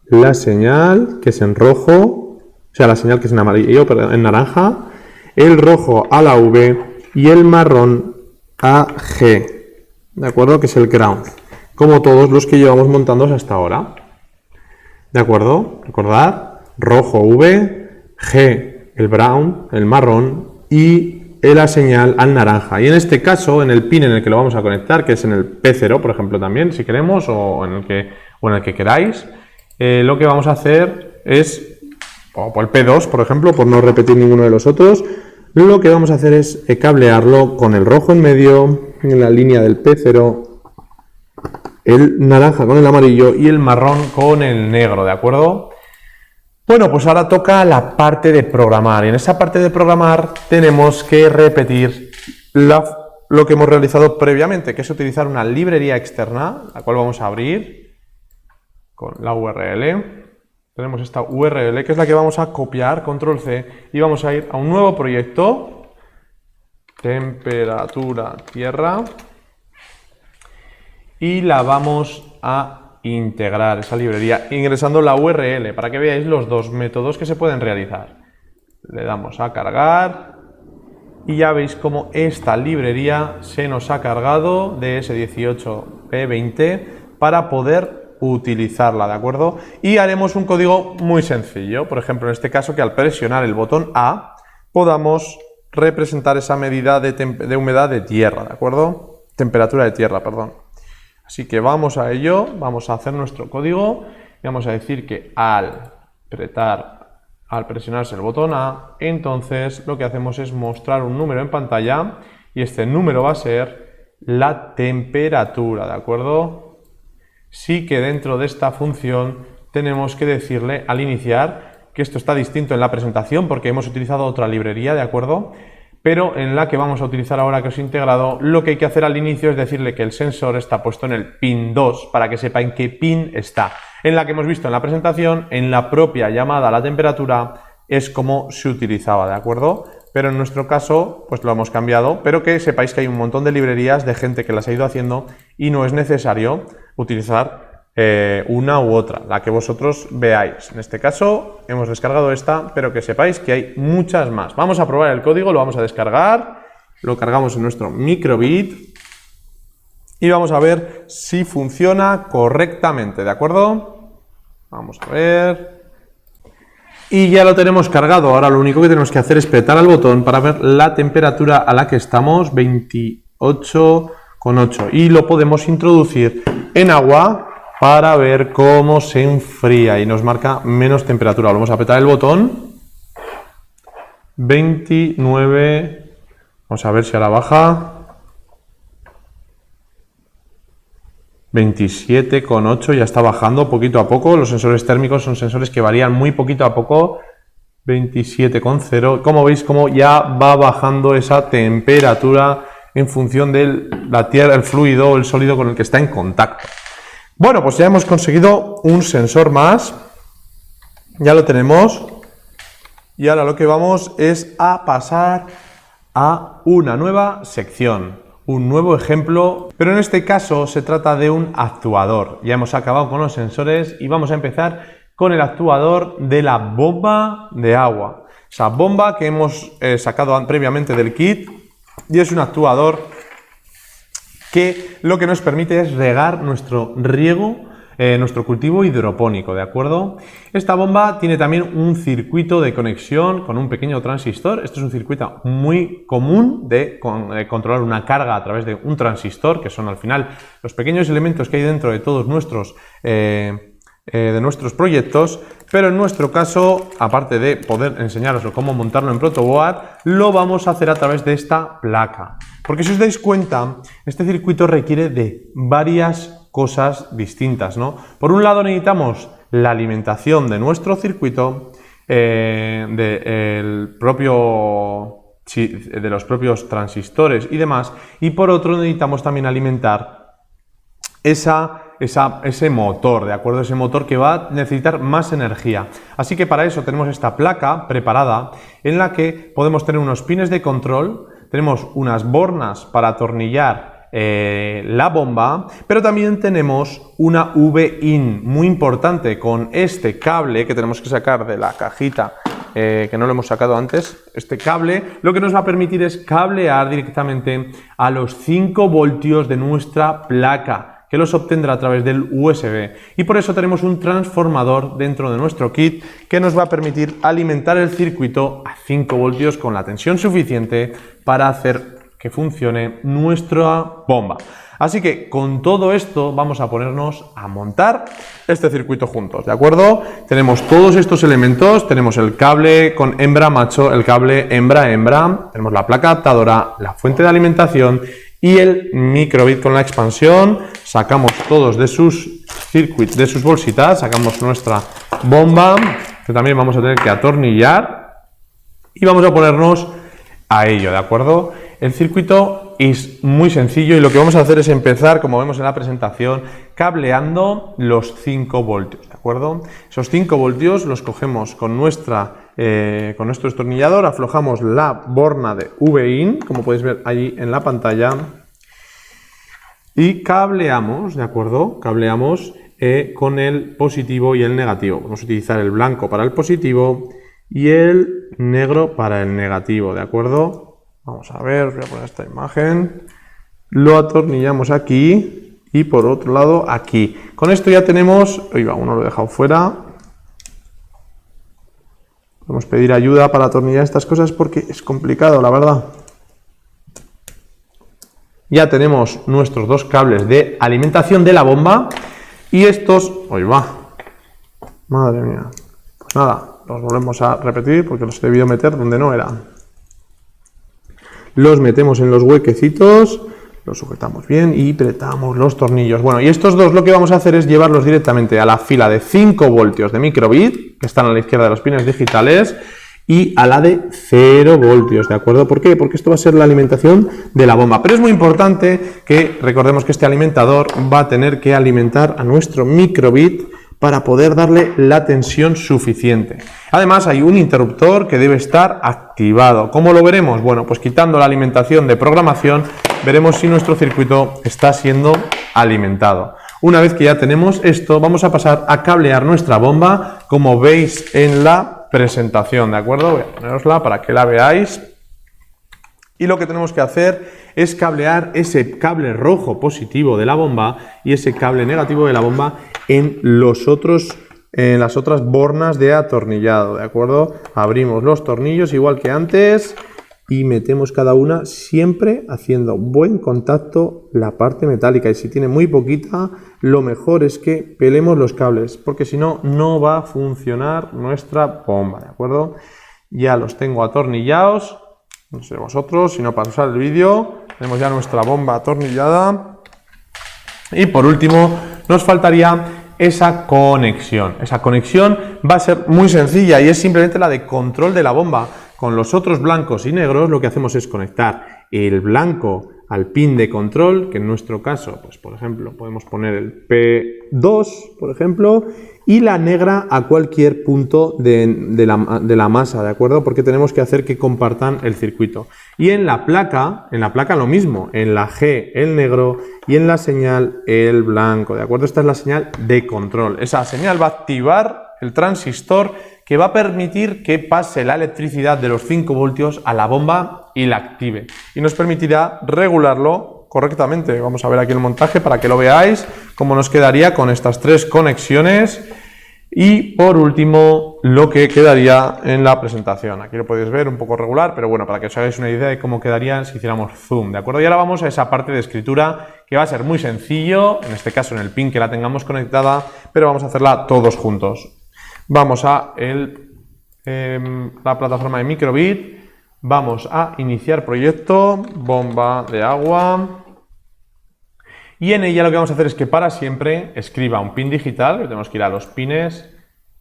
la señal, que es en rojo, o sea, la señal que es en amarillo, perdón, en naranja, el rojo a la V y el marrón a G, ¿de acuerdo? Que es el ground, como todos los que llevamos montando hasta ahora, ¿de acuerdo? Recordad, rojo V, G el brown, el marrón y la señal al naranja. Y en este caso, en el pin en el que lo vamos a conectar, que es en el P0, por ejemplo, también, si queremos, o en el que queráis, lo que vamos a hacer es, o por el P2, por ejemplo, por no repetir ninguno de los otros, lo que vamos a hacer es cablearlo con el rojo en medio, en la línea del P0, el naranja con el amarillo y el marrón con el negro, ¿de acuerdo? Bueno, pues ahora toca la parte de programar, y en esa parte de programar tenemos que repetir lo que hemos realizado previamente, que es utilizar una librería externa, la cual vamos a abrir con la URL. Tenemos esta URL que es la que vamos a copiar, control C, y vamos a ir a un nuevo proyecto, temperatura tierra, y la vamos a integrar esa librería ingresando la URL para que veáis los dos métodos que se pueden realizar. Le damos a cargar y ya veis cómo esta librería se nos ha cargado de DS18P20 para poder utilizarla, ¿de acuerdo? Y haremos un código muy sencillo, por ejemplo en este caso que al presionar el botón A podamos representar esa medida de humedad de tierra, ¿de acuerdo? Temperatura de tierra, perdón. Así que vamos a ello, vamos a hacer nuestro código y vamos a decir que al presionarse el botón A, entonces lo que hacemos es mostrar un número en pantalla y este número va a ser la temperatura, ¿de acuerdo? Sí que dentro de esta función tenemos que decirle al iniciar que esto está distinto en la presentación porque hemos utilizado otra librería, ¿de acuerdo? Pero en la que vamos a utilizar ahora que os he integrado, lo que hay que hacer al inicio es decirle que el sensor está puesto en el pin 2 para que sepa en qué pin está. En la que hemos visto en la presentación, en la propia llamada a la temperatura, es como se utilizaba, ¿de acuerdo? Pero en nuestro caso, pues lo hemos cambiado, pero que sepáis que hay un montón de librerías de gente que las ha ido haciendo y no es necesario utilizar una u otra, la que vosotros veáis. En este caso hemos descargado esta, pero que sepáis que hay muchas más. Vamos a probar el código, lo vamos a descargar, lo cargamos en nuestro microbit y vamos a ver si funciona correctamente, ¿de acuerdo? Vamos a ver. Y ya lo tenemos cargado. Ahora lo único que tenemos que hacer es apretar al botón para ver la temperatura a la que estamos, 28,8, y lo podemos introducir en agua para ver cómo se enfría y nos marca menos temperatura. Vamos a apretar el botón. 29. Vamos a ver si ahora baja. 27,8, ya está bajando poquito a poco. Los sensores térmicos son sensores que varían muy poquito a poco. 27,0. Como veis, como ya va bajando esa temperatura en función de la tierra, el fluido o el sólido con el que está en contacto. Bueno, pues ya hemos conseguido un sensor más, ya lo tenemos, y ahora lo que vamos es a pasar a una nueva sección, un nuevo ejemplo, pero en este caso se trata de un actuador. Ya hemos acabado con los sensores y vamos a empezar con el actuador de la bomba de agua, esa bomba que hemos sacado previamente del kit, y es un actuador que lo que nos permite es regar nuestro nuestro cultivo hidropónico, ¿de acuerdo? Esta bomba tiene también un circuito de conexión con un pequeño transistor. Este es un circuito muy común de controlar una carga a través de un transistor, que son al final los pequeños elementos que hay dentro de todos nuestros proyectos, pero en nuestro caso, aparte de poder enseñaros cómo montarlo en protoboard, lo vamos a hacer a través de esta placa. Porque si os dais cuenta, este circuito requiere de varias cosas distintas, ¿no? Por un lado necesitamos la alimentación de nuestro circuito, de los propios transistores y demás, y por otro necesitamos también alimentar ese motor, ¿de acuerdo? Ese motor que va a necesitar más energía. Así que para eso tenemos esta placa preparada en la que podemos tener unos pines de control, tenemos unas bornas para atornillar la bomba, pero también tenemos una V-in muy importante con este cable que tenemos que sacar de la cajita, que no lo hemos sacado antes. Este cable lo que nos va a permitir es cablear directamente a los 5 voltios de nuestra placa, que los obtendrá a través del USB, y por eso tenemos un transformador dentro de nuestro kit que nos va a permitir alimentar el circuito a 5 voltios con la tensión suficiente para hacer que funcione nuestra bomba. Así que con todo esto vamos a ponernos a montar este circuito juntos, ¿de acuerdo? Tenemos todos estos elementos, tenemos el cable con hembra macho, el cable hembra, tenemos la placa adaptadora, la fuente de alimentación y el microbit con la expansión. Sacamos todos de sus circuitos, de sus bolsitas, sacamos nuestra bomba, que también vamos a tener que atornillar, y vamos a ponernos a ello, ¿de acuerdo? El circuito es muy sencillo y lo que vamos a hacer es empezar, como vemos en la presentación, cableando los 5 voltios, ¿de acuerdo? Esos 5 voltios los cogemos con nuestro destornillador, aflojamos la borna de V-in, como podéis ver allí en la pantalla, y cableamos, ¿de acuerdo? Cableamos con el positivo y el negativo. Vamos a utilizar el blanco para el positivo y el negro para el negativo, ¿de acuerdo? Vamos a ver, voy a poner esta imagen. Lo atornillamos aquí y por otro lado aquí. Con esto ya tenemos... uno lo he dejado fuera. Podemos pedir ayuda para atornillar estas cosas porque es complicado, la verdad. Ya tenemos nuestros 2 cables de alimentación de la bomba y estos... Madre mía. Pues nada, los volvemos a repetir porque los he debido meter donde no eran. Los metemos en los huequecitos, los sujetamos bien y apretamos los tornillos. Bueno, y estos dos lo que vamos a hacer es llevarlos directamente a la fila de 5 voltios de microbit, que están a la izquierda de los pines digitales, y a la de 0 voltios, ¿de acuerdo? ¿Por qué? Porque esto va a ser la alimentación de la bomba. Pero es muy importante que recordemos que este alimentador va a tener que alimentar a nuestro microbit para poder darle la tensión suficiente. Además, hay un interruptor que debe estar activado. ¿Cómo lo veremos? Bueno, pues quitando la alimentación de programación, veremos si nuestro circuito está siendo alimentado. Una vez que ya tenemos esto, vamos a pasar a cablear nuestra bomba, como veis en la presentación, ¿de acuerdo? Voy a ponerosla para que la veáis. Y lo que tenemos que hacer es cablear ese cable rojo positivo de la bomba y ese cable negativo de la bomba en las otras bornas de atornillado, ¿de acuerdo? Abrimos los tornillos igual que antes y metemos cada una siempre haciendo buen contacto la parte metálica, y si tiene muy poquita, lo mejor es que pelemos los cables, porque si no, no va a funcionar nuestra bomba, ¿de acuerdo? Ya los tengo atornillados, no sé vosotros, si no pausar el vídeo, tenemos ya nuestra bomba atornillada. Y por último, nos faltaría esa conexión. Esa conexión va a ser muy sencilla y es simplemente la de control de la bomba. Con los otros blancos y negros lo que hacemos es conectar el blanco al pin de control, que en nuestro caso, pues por ejemplo, podemos poner el P2, por ejemplo, y la negra a cualquier punto de la masa, ¿de acuerdo? Porque tenemos que hacer que compartan el circuito. Y en la placa lo mismo, en la G el negro y en la señal el blanco, ¿de acuerdo? Esta es la señal de control. Esa señal va a activar el transistor que va a permitir que pase la electricidad de los 5 voltios a la bomba y la active. Y nos permitirá regularlo correctamente. Vamos a ver aquí el montaje para que lo veáis, cómo nos quedaría con estas 3 conexiones. Y por último, lo que quedaría en la presentación. Aquí lo podéis ver un poco regular, pero bueno, para que os hagáis una idea de cómo quedaría si hiciéramos zoom, ¿de acuerdo? Y ahora vamos a esa parte de escritura que va a ser muy sencillo, en este caso en el pin que la tengamos conectada, pero vamos a hacerla todos juntos. Vamos a la plataforma de microbit, vamos a iniciar proyecto, bomba de agua, y en ella lo que vamos a hacer es que para siempre escriba un pin digital, que tenemos que ir a los pines,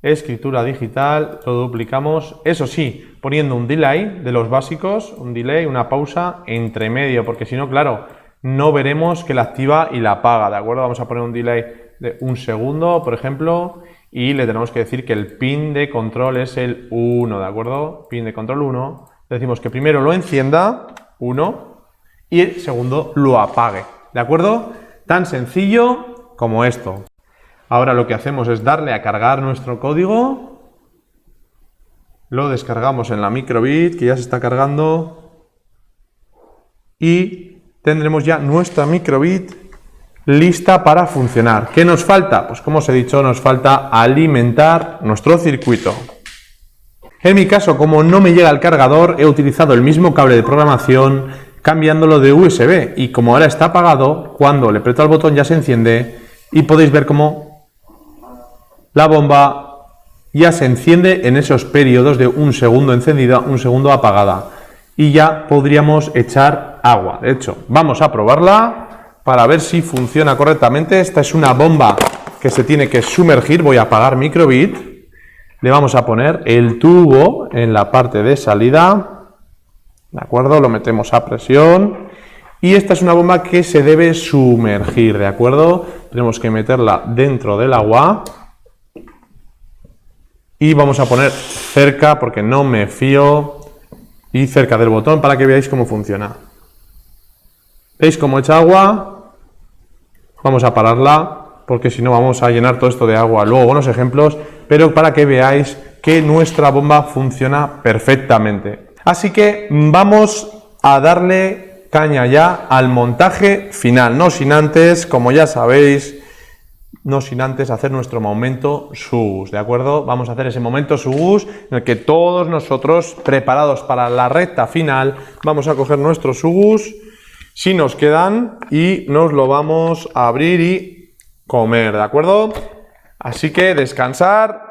escritura digital, lo duplicamos, eso sí, poniendo un delay de los básicos, un delay, una pausa entre medio, porque si no, claro, no veremos que la activa y la apaga, ¿de acuerdo? Vamos a poner un delay de 1 segundo, por ejemplo, y le tenemos que decir que el pin de control es el 1, ¿de acuerdo? Pin de control 1. Le decimos que primero lo encienda, 1, y el segundo lo apague, ¿de acuerdo? Tan sencillo como esto. Ahora lo que hacemos es darle a cargar nuestro código. Lo descargamos en la microbit, que ya se está cargando. Y tendremos ya nuestra microbit lista para funcionar. ¿Qué nos falta? Pues como os he dicho, nos falta alimentar nuestro circuito. En mi caso, como no me llega el cargador, he utilizado el mismo cable de programación cambiándolo de USB. Y como ahora está apagado, cuando le aprieto al botón ya se enciende y podéis ver cómo la bomba ya se enciende en esos periodos de un segundo encendida, un segundo apagada. Y ya podríamos echar agua. De hecho, vamos a probarla para ver si funciona correctamente. Esta es una bomba que se tiene que sumergir. Voy a apagar microbit. Le vamos a poner el tubo en la parte de salida. ¿De acuerdo? Lo metemos a presión. Y esta es una bomba que se debe sumergir. ¿De acuerdo? Tenemos que meterla dentro del agua. Y vamos a poner cerca, porque no me fío, y cerca del botón para que veáis cómo funciona. ¿Veis cómo echa agua? Vamos a pararla, porque si no vamos a llenar todo esto de agua. Luego unos ejemplos, pero para que veáis que nuestra bomba funciona perfectamente. Así que vamos a darle caña ya al montaje final, no sin antes, como ya sabéis, no sin antes hacer nuestro momento SUGUS, ¿de acuerdo? Vamos a hacer ese momento SUGUS en el que todos nosotros, preparados para la recta final, vamos a coger nuestros SUGUS, si nos quedan, y nos lo vamos a abrir y comer, ¿de acuerdo? Así que descansar,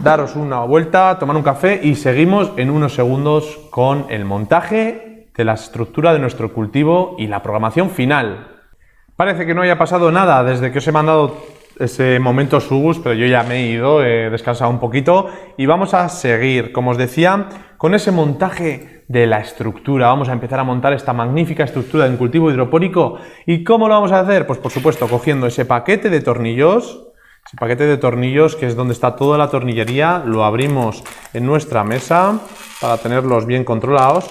daros una vuelta, tomar un café y seguimos en unos segundos con el montaje de la estructura de nuestro cultivo y la programación final. Parece que no haya pasado nada desde que os he mandado ese momento SUGUS, pero yo ya me he ido, he descansado un poquito y vamos a seguir, como os decía, con ese montaje de la estructura. Vamos a empezar a montar esta magnífica estructura de un cultivo hidropónico. ¿Y cómo lo vamos a hacer? Pues por supuesto cogiendo ese paquete de tornillos, que es donde está toda la tornillería, lo abrimos en nuestra mesa para tenerlos bien controlados.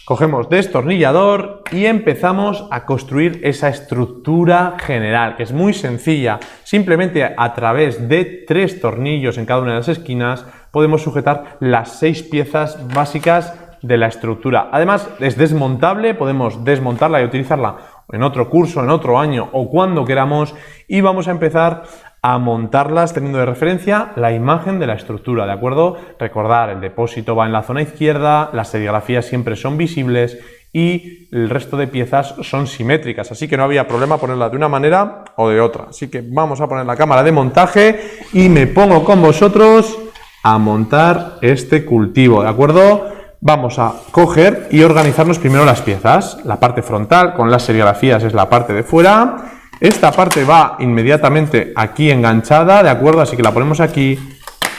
Cogemos destornillador y empezamos a construir esa estructura general, que es muy sencilla. Simplemente a través de 3 tornillos en cada una de las esquinas podemos sujetar las 6 piezas básicas de la estructura. Además es desmontable, podemos desmontarla y utilizarla en otro curso, en otro año o cuando queramos, y vamos a empezar a montarlas teniendo de referencia la imagen de la estructura, ¿de acuerdo? Recordar, el depósito va en la zona izquierda, las serigrafías siempre son visibles y el resto de piezas son simétricas, así que no había problema ponerla de una manera o de otra. Así que vamos a poner la cámara de montaje y me pongo con vosotros a montar este cultivo, ¿de acuerdo? Vamos a coger y organizarnos primero las piezas. La parte frontal con las serigrafías es la parte de fuera. Esta parte va inmediatamente aquí enganchada, ¿de acuerdo? Así que la ponemos aquí.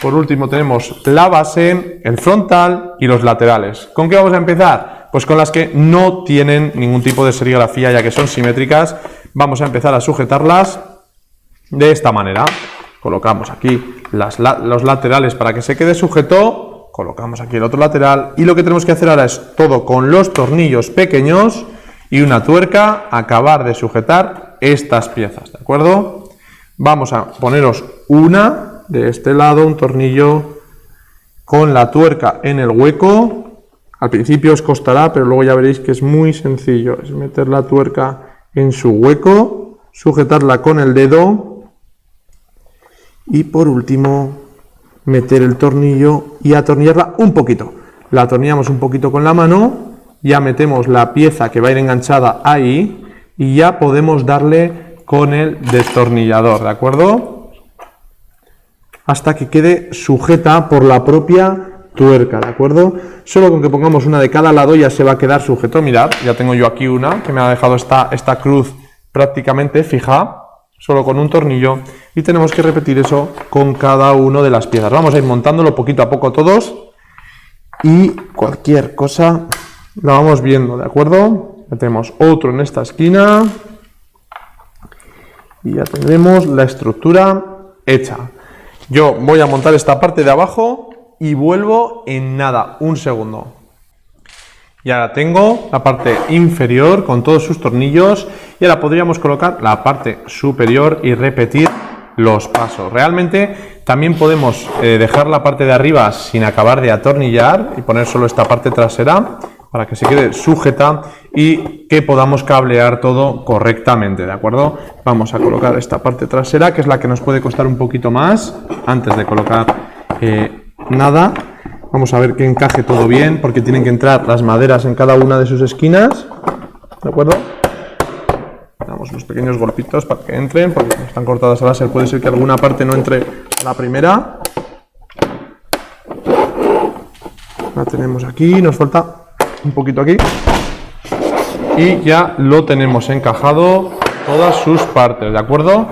Por último tenemos la base, el frontal y los laterales. ¿Con qué vamos a empezar? Pues con las que no tienen ningún tipo de serigrafía, ya que son simétricas. Vamos a empezar a sujetarlas de esta manera. Colocamos aquí los laterales para que se quede sujeto. Colocamos aquí el otro lateral. Y lo que tenemos que hacer ahora es todo con los tornillos pequeños y una tuerca, acabar de sujetar estas piezas, ¿de acuerdo? Vamos a poneros una de este lado, un tornillo con la tuerca en el hueco. Al principio os costará, pero luego ya veréis que es muy sencillo. Es meter la tuerca en su hueco, sujetarla con el dedo y por último meter el tornillo y atornillarla un poquito. La atornillamos un poquito con la mano. Ya metemos la pieza que va a ir enganchada ahí y ya podemos darle con el destornillador, ¿de acuerdo? Hasta que quede sujeta por la propia tuerca, ¿de acuerdo? Solo con que pongamos una de cada lado ya se va a quedar sujeto. Mirad, ya tengo yo aquí una que me ha dejado esta cruz prácticamente fija, solo con un tornillo, y tenemos que repetir eso con cada una de las piezas. Vamos a ir montándolo poquito a poco todos y cualquier cosa la vamos viendo, ¿de acuerdo? Metemos otro en esta esquina y ya tendremos la estructura hecha. Yo voy a montar esta parte de abajo y vuelvo en nada, un segundo. Y ahora tengo la parte inferior con todos sus tornillos y ahora podríamos colocar la parte superior y repetir los pasos. Realmente también podemos dejar la parte de arriba sin acabar de atornillar y poner solo esta parte trasera para que se quede sujeta y que podamos cablear todo correctamente, ¿de acuerdo? Vamos a colocar esta parte trasera, que es la que nos puede costar un poquito más, antes de colocar nada. Vamos a ver que encaje todo bien, porque tienen que entrar las maderas en cada una de sus esquinas, ¿de acuerdo? Damos unos pequeños golpitos para que entren, porque como están cortadas a láser puede ser que alguna parte no entre a la primera. La tenemos aquí, nos falta un poquito aquí. Y ya lo tenemos encajado todas sus partes, ¿de acuerdo?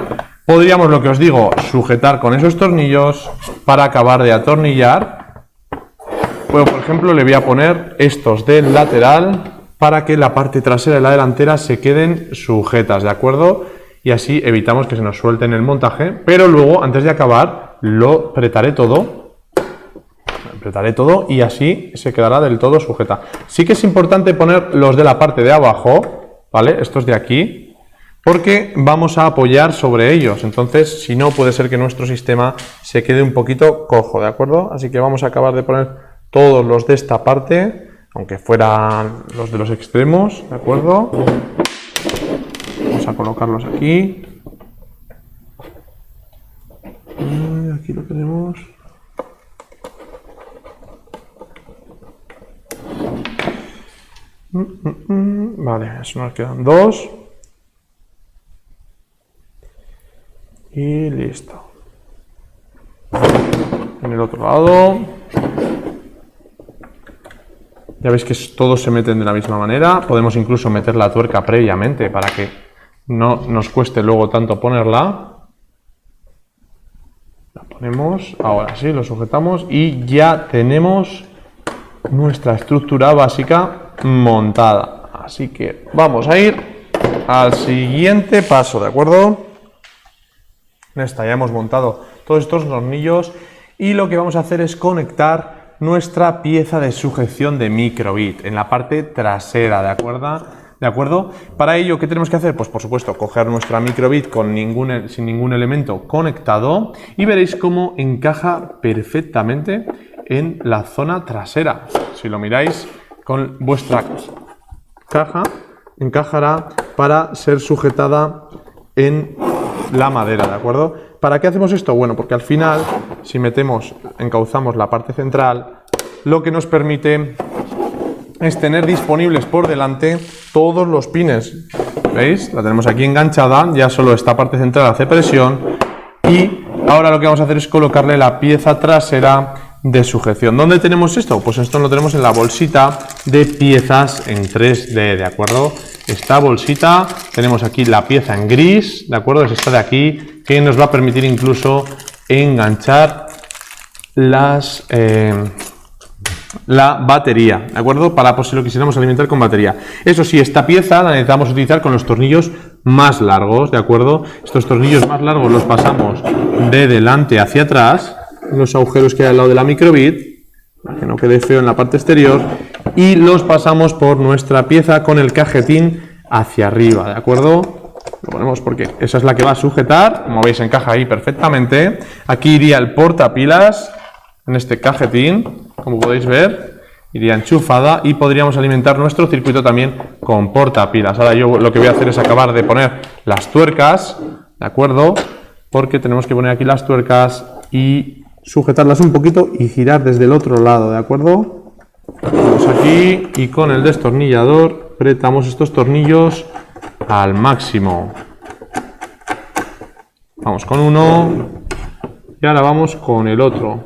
Podríamos, lo que os digo, sujetar con esos tornillos para acabar de atornillar. Pues, por ejemplo, le voy a poner estos del lateral para que la parte trasera y la delantera se queden sujetas, ¿de acuerdo? Y así evitamos que se nos suelte en el montaje, pero luego, antes de acabar, lo apretaré todo y así se quedará del todo sujeta. Sí que es importante poner los de la parte de abajo, ¿vale? Estos de aquí, porque vamos a apoyar sobre ellos, entonces si no puede ser que nuestro sistema se quede un poquito cojo, ¿de acuerdo? Así que vamos a acabar de poner todos los de esta parte, aunque fueran los de los extremos, ¿de acuerdo? Vamos a colocarlos aquí. Y aquí lo tenemos. Vale, eso nos quedan dos. Y listo. En el otro lado. Ya veis que todos se meten de la misma manera. Podemos incluso meter la tuerca previamente para que no nos cueste luego tanto ponerla. La ponemos, ahora sí, lo sujetamos y ya tenemos nuestra estructura básica montada. Así que vamos a ir al siguiente paso, ¿de acuerdo? En esta ya hemos montado todos estos tornillos y lo que vamos a hacer es conectar nuestra pieza de sujeción de microbit en la parte trasera, ¿de acuerdo? Para ello, ¿qué tenemos que hacer? Pues por supuesto, coger nuestra microbit sin ningún elemento conectado y veréis cómo encaja perfectamente en la zona trasera. Si lo miráis con vuestra caja, encajará para ser sujetada en la madera, ¿de acuerdo? ¿Para qué hacemos esto? Bueno, porque al final, si encauzamos la parte central, lo que nos permite es tener disponibles por delante todos los pines. ¿Veis? La tenemos aquí enganchada, ya solo esta parte central hace presión y ahora lo que vamos a hacer es colocarle la pieza trasera de sujeción. ¿Dónde tenemos esto? Pues esto lo tenemos en la bolsita de piezas en 3D, ¿de acuerdo? Esta bolsita, tenemos aquí la pieza en gris, ¿de acuerdo? Es esta de aquí, que nos va a permitir incluso enganchar la batería, ¿de acuerdo? Para si lo quisiéramos alimentar con batería. Eso sí, esta pieza la necesitamos utilizar con los tornillos más largos, ¿de acuerdo? Estos tornillos más largos los pasamos de delante hacia atrás, los agujeros que hay al lado de la microbit, para que no quede feo en la parte exterior, y los pasamos por nuestra pieza con el cajetín hacia arriba, ¿de acuerdo? Lo ponemos porque esa es la que va a sujetar, como veis encaja ahí perfectamente. Aquí iría el portapilas en este cajetín, como podéis ver, iría enchufada y podríamos alimentar nuestro circuito también con portapilas. Ahora yo lo que voy a hacer es acabar de poner las tuercas, ¿de acuerdo? Porque tenemos que poner aquí las tuercas y sujetarlas un poquito y girar desde el otro lado, ¿de acuerdo? Vamos aquí y con el destornillador apretamos estos tornillos al máximo. Vamos con uno y ahora vamos con el otro.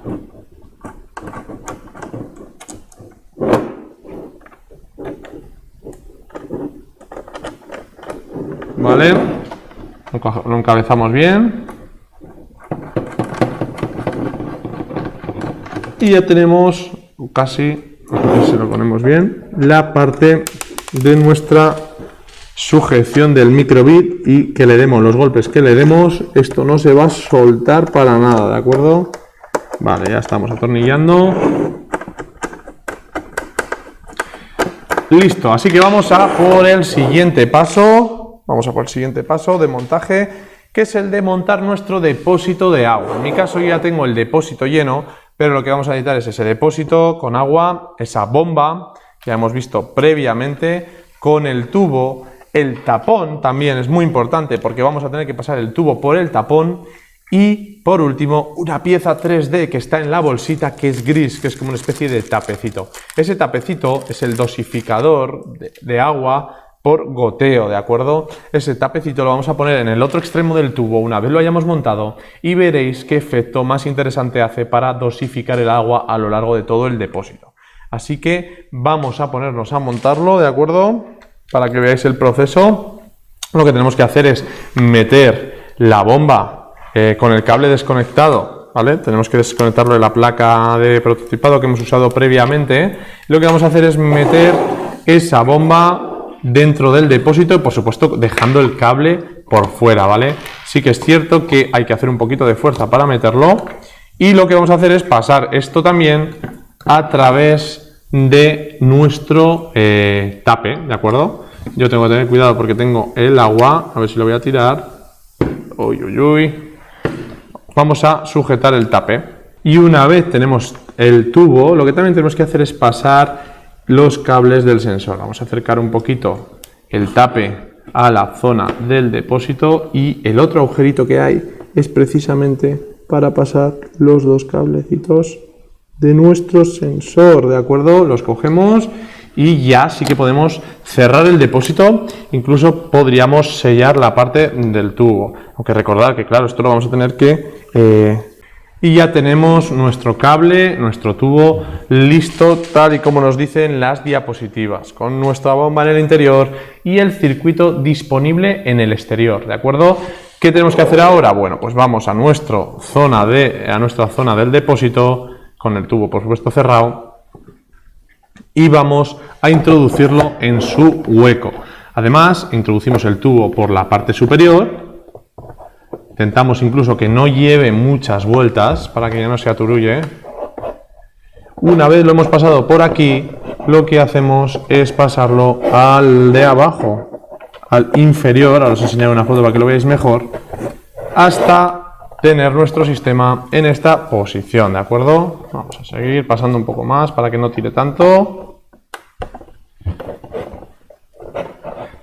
Vale, lo encabezamos bien. Y ya tenemos casi, si lo ponemos bien, la parte de nuestra sujeción del microbit y que le demos los golpes que le demos, esto no se va a soltar para nada, ¿de acuerdo? Vale, ya estamos atornillando. Listo, así que vamos a por el siguiente paso. Vamos a por el siguiente paso de montaje, que es el de montar nuestro depósito de agua. En mi caso yo ya tengo el depósito lleno, pero lo que vamos a necesitar es ese depósito con agua, esa bomba que ya hemos visto previamente, con el tubo, el tapón también es muy importante porque vamos a tener que pasar el tubo por el tapón Y por último, una pieza 3D que está en la bolsita, que es gris, que es como una especie de tapecito. Ese tapecito es el dosificador de agua por goteo, ¿de acuerdo? Ese tapecito lo vamos a poner en el otro extremo del tubo una vez lo hayamos montado y veréis qué efecto más interesante hace para dosificar el agua a lo largo de todo el depósito. Así que vamos a ponernos a montarlo, ¿de acuerdo? Para que veáis el proceso. Lo que tenemos que hacer es meter la bomba con el cable desconectado, ¿vale? Tenemos que desconectarlo de la placa de prototipado que hemos usado previamente. Lo que vamos a hacer es meter esa bomba dentro del depósito y, por supuesto, dejando el cable por fuera, ¿vale? Sí que es cierto que hay que hacer un poquito de fuerza para meterlo, y lo que vamos a hacer es pasar esto también a través de nuestro tape, ¿de acuerdo? Yo tengo que tener cuidado porque tengo el agua, a ver si lo voy a tirar. Uy, uy, uy. Vamos a sujetar el tape. Y una vez tenemos el tubo, lo que también tenemos que hacer es pasar los cables del sensor. Vamos a acercar un poquito el tape a la zona del depósito, y el otro agujerito que hay es precisamente para pasar los dos cablecitos de nuestro sensor, ¿de acuerdo? Los cogemos y ya sí que podemos cerrar el depósito, incluso podríamos sellar la parte del tubo, aunque recordad que claro, esto lo vamos a tener que y ya tenemos nuestro cable, nuestro tubo listo tal y como nos dicen las diapositivas, con nuestra bomba en el interior y el circuito disponible en el exterior, ¿de acuerdo? ¿Qué tenemos que hacer ahora? Bueno, pues vamos a nuestra zona del depósito, con el tubo por supuesto cerrado, y vamos a introducirlo en su hueco. Además, introducimos el tubo por la parte superior. Intentamos incluso que no lleve muchas vueltas para que ya no se aturulle. Una vez lo hemos pasado por aquí, lo que hacemos es pasarlo al de abajo, al inferior. Ahora os enseñaré una foto para que lo veáis mejor, hasta tener nuestro sistema en esta posición, ¿de acuerdo? Vamos a seguir pasando un poco más para que no tire tanto.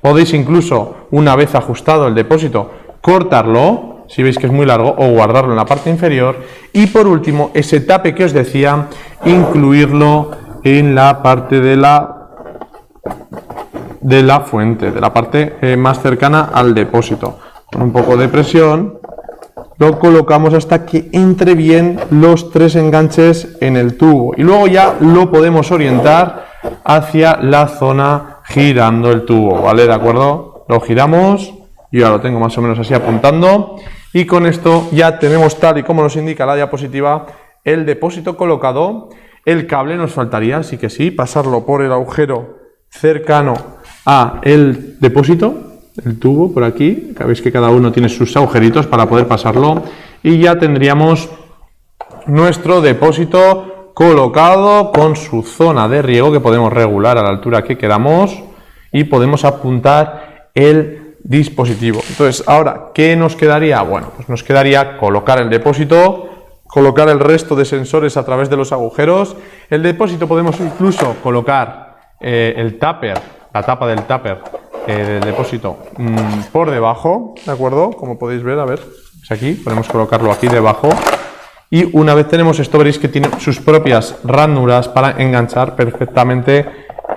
Podéis incluso, una vez ajustado el depósito, cortarlo si veis que es muy largo, o guardarlo en la parte inferior. Y por último, ese tape que os decía, incluirlo en la parte de la fuente, de la parte más cercana al depósito. Con un poco de presión lo colocamos hasta que entre bien los tres enganches en el tubo, y luego ya lo podemos orientar hacia la zona girando el tubo, ¿vale? ¿De acuerdo? Lo giramos, yo ya lo tengo más o menos así apuntando, y con esto ya tenemos, tal y como nos indica la diapositiva, el depósito colocado. El cable nos faltaría, así que sí, pasarlo por el agujero cercano a el depósito, el tubo por aquí, que veis que cada uno tiene sus agujeritos para poder pasarlo, y ya tendríamos nuestro depósito colocado con su zona de riego, que podemos regular a la altura que queramos, y podemos apuntar el dispositivo. Entonces, ahora, ¿qué nos quedaría? Bueno, pues nos quedaría colocar el depósito, colocar el resto de sensores a través de los agujeros. El depósito podemos incluso colocar el tupper, la tapa del tupper del depósito por debajo, ¿de acuerdo? Como podéis ver, a ver, es aquí, podemos colocarlo aquí debajo. Y una vez tenemos esto, veréis que tiene sus propias ranuras para enganchar perfectamente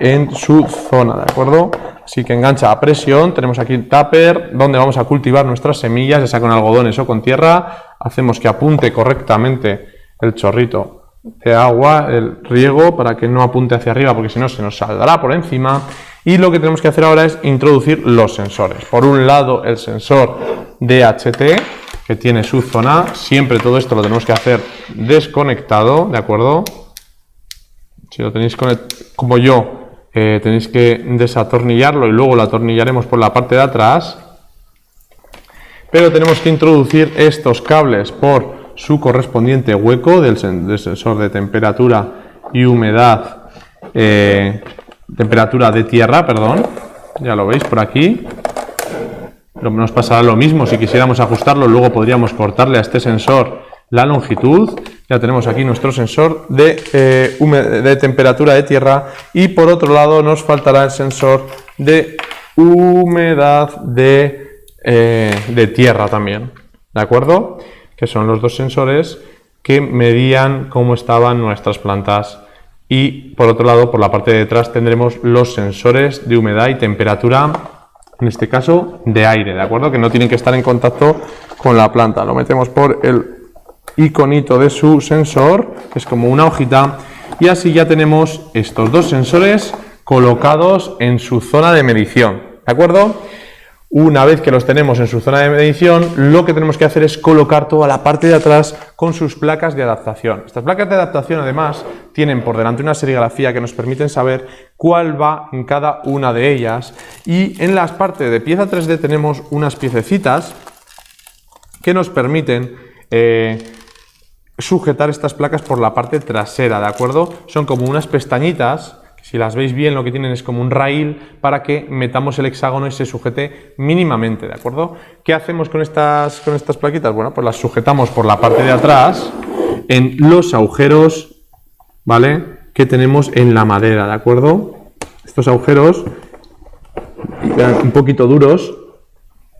en su zona, ¿de acuerdo? Así que engancha a presión. Tenemos aquí el tupper donde vamos a cultivar nuestras semillas, ya sea con algodones o con tierra. Hacemos que apunte correctamente el chorrito de agua, el riego, para que no apunte hacia arriba, porque si no se nos saldrá por encima. Y lo que tenemos que hacer ahora es introducir los sensores. Por un lado, el sensor DHT, que tiene su zona. Siempre todo esto lo tenemos que hacer desconectado, ¿de acuerdo? Si lo tenéis como yo, tenéis que desatornillarlo y luego lo atornillaremos por la parte de atrás. Pero tenemos que introducir estos cables por su correspondiente hueco del sensor de temperatura y humedad, temperatura de tierra, perdón. Ya lo veis por aquí. Nos pasará lo mismo, si quisiéramos ajustarlo, luego podríamos cortarle a este sensor la longitud. Ya tenemos aquí nuestro sensor de temperatura de tierra, y por otro lado nos faltará el sensor de humedad de tierra también, ¿de acuerdo? que son los dos sensores que medían cómo estaban nuestras plantas. Y por otro lado, por la parte de detrás, tendremos los sensores de humedad y temperatura, en este caso de aire, ¿de acuerdo? Que no tienen que estar en contacto con la planta. Lo metemos por el iconito de su sensor, que es como una hojita, y así ya tenemos estos dos sensores colocados en su zona de medición, ¿de acuerdo? Una vez que los tenemos en su zona de medición, lo que tenemos que hacer es colocar toda la parte de atrás con sus placas de adaptación. Estas placas de adaptación, además, tienen por delante una serigrafía que nos permiten saber cuál va en cada una de ellas. Y en las partes de pieza 3D tenemos unas piececitas que nos permiten sujetar estas placas por la parte trasera, ¿de acuerdo? Son como unas pestañitas. Si las veis bien, lo que tienen es como un raíl para que metamos el hexágono y se sujete mínimamente, ¿de acuerdo? ¿Qué hacemos con estas plaquitas? Bueno, pues las sujetamos por la parte de atrás en los agujeros, ¿vale?, que tenemos en la madera, ¿de acuerdo? Estos agujeros quedan un poquito duros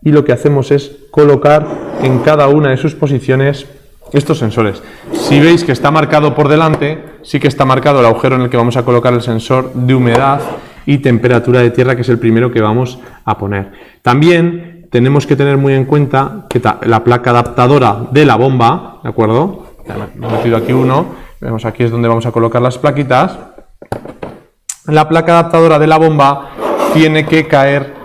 y lo que hacemos es colocar en cada una de sus posiciones estos sensores. Si veis que está marcado por delante, sí que está marcado el agujero en el que vamos a colocar el sensor de humedad y temperatura de tierra, que es el primero que vamos a poner. También tenemos que tener muy en cuenta que la placa adaptadora de la bomba, ¿de acuerdo? Ya me he metido aquí uno, vemos aquí es donde vamos a colocar las plaquitas. La placa adaptadora de la bomba tiene que caer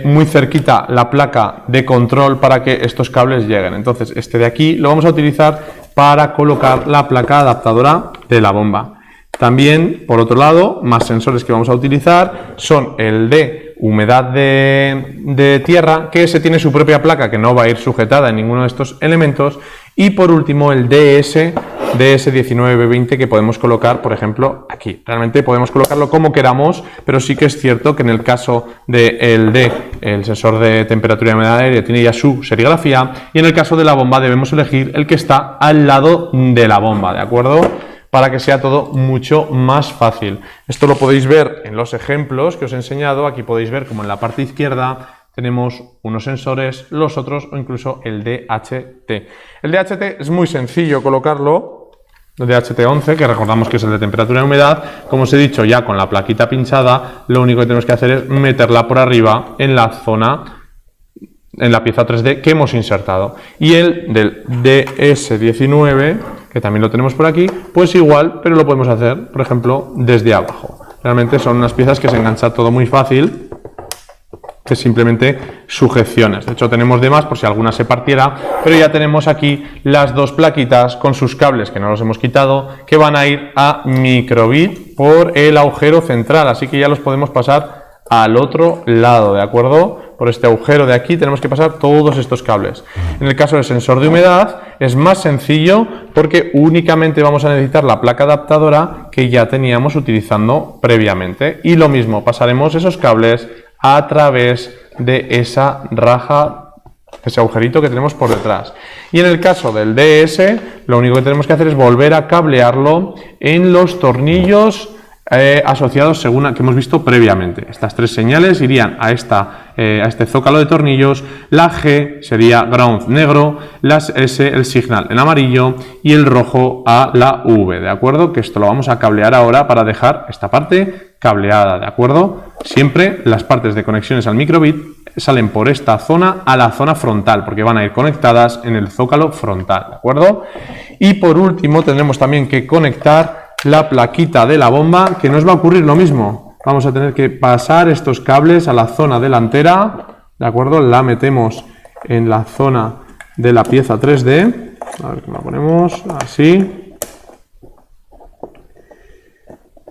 muy cerquita la placa de control para que estos cables lleguen. Entonces este de aquí lo vamos a utilizar para colocar la placa adaptadora de la bomba. También, por otro lado, más sensores que vamos a utilizar son el de humedad de tierra, que ese tiene su propia placa que no va a ir sujetada en ninguno de estos elementos, y por último el DS19B20 que podemos colocar, por ejemplo, aquí. Realmente podemos colocarlo como queramos, pero sí que es cierto que en el caso del el sensor de temperatura y humedad aérea tiene ya su serigrafía, y en el caso de la bomba debemos elegir el que está al lado de la bomba, ¿de acuerdo?, para que sea todo mucho más fácil. Esto lo podéis ver en los ejemplos que os he enseñado. Aquí podéis ver como en la parte izquierda tenemos unos sensores, los otros o incluso el DHT. El DHT es muy sencillo colocarlo, el DHT11, que recordamos que es el de temperatura y humedad. Como os he dicho, ya con la plaquita pinchada, lo único que tenemos que hacer es meterla por arriba en la zona, en la pieza 3D que hemos insertado. Y el del DS19, que también lo tenemos por aquí, pues igual, pero lo podemos hacer, por ejemplo, desde abajo. Realmente son unas piezas que se engancha todo muy fácil, que simplemente sujeciones. De hecho, tenemos de más por si alguna se partiera, pero ya tenemos aquí las dos plaquitas con sus cables, que no los hemos quitado, que van a ir a microbit por el agujero central, así que ya los podemos pasar al otro lado, ¿de acuerdo? Por este agujero de aquí tenemos que pasar todos estos cables. En el caso del sensor de humedad es más sencillo porque únicamente vamos a necesitar la placa adaptadora que ya teníamos utilizando previamente. Y lo mismo, pasaremos esos cables a través de esa raja, ese agujerito que tenemos por detrás. Y en el caso del DS, lo único que tenemos que hacer es volver a cablearlo en los tornillos asociados según que hemos visto previamente. Estas tres señales irían a este zócalo de tornillos, la G sería ground negro, las S el signal en amarillo y el rojo a la V, ¿de acuerdo? Que esto lo vamos a cablear ahora para dejar esta parte cableada, ¿de acuerdo? Siempre las partes de conexiones al microbit salen por esta zona a la zona frontal, porque van a ir conectadas en el zócalo frontal, ¿de acuerdo? Y por último tendremos también que conectar la plaquita de la bomba, que nos va a ocurrir lo mismo. Vamos a tener que pasar estos cables a la zona delantera, ¿de acuerdo? La metemos en la zona de la pieza 3D. A ver cómo la ponemos, así.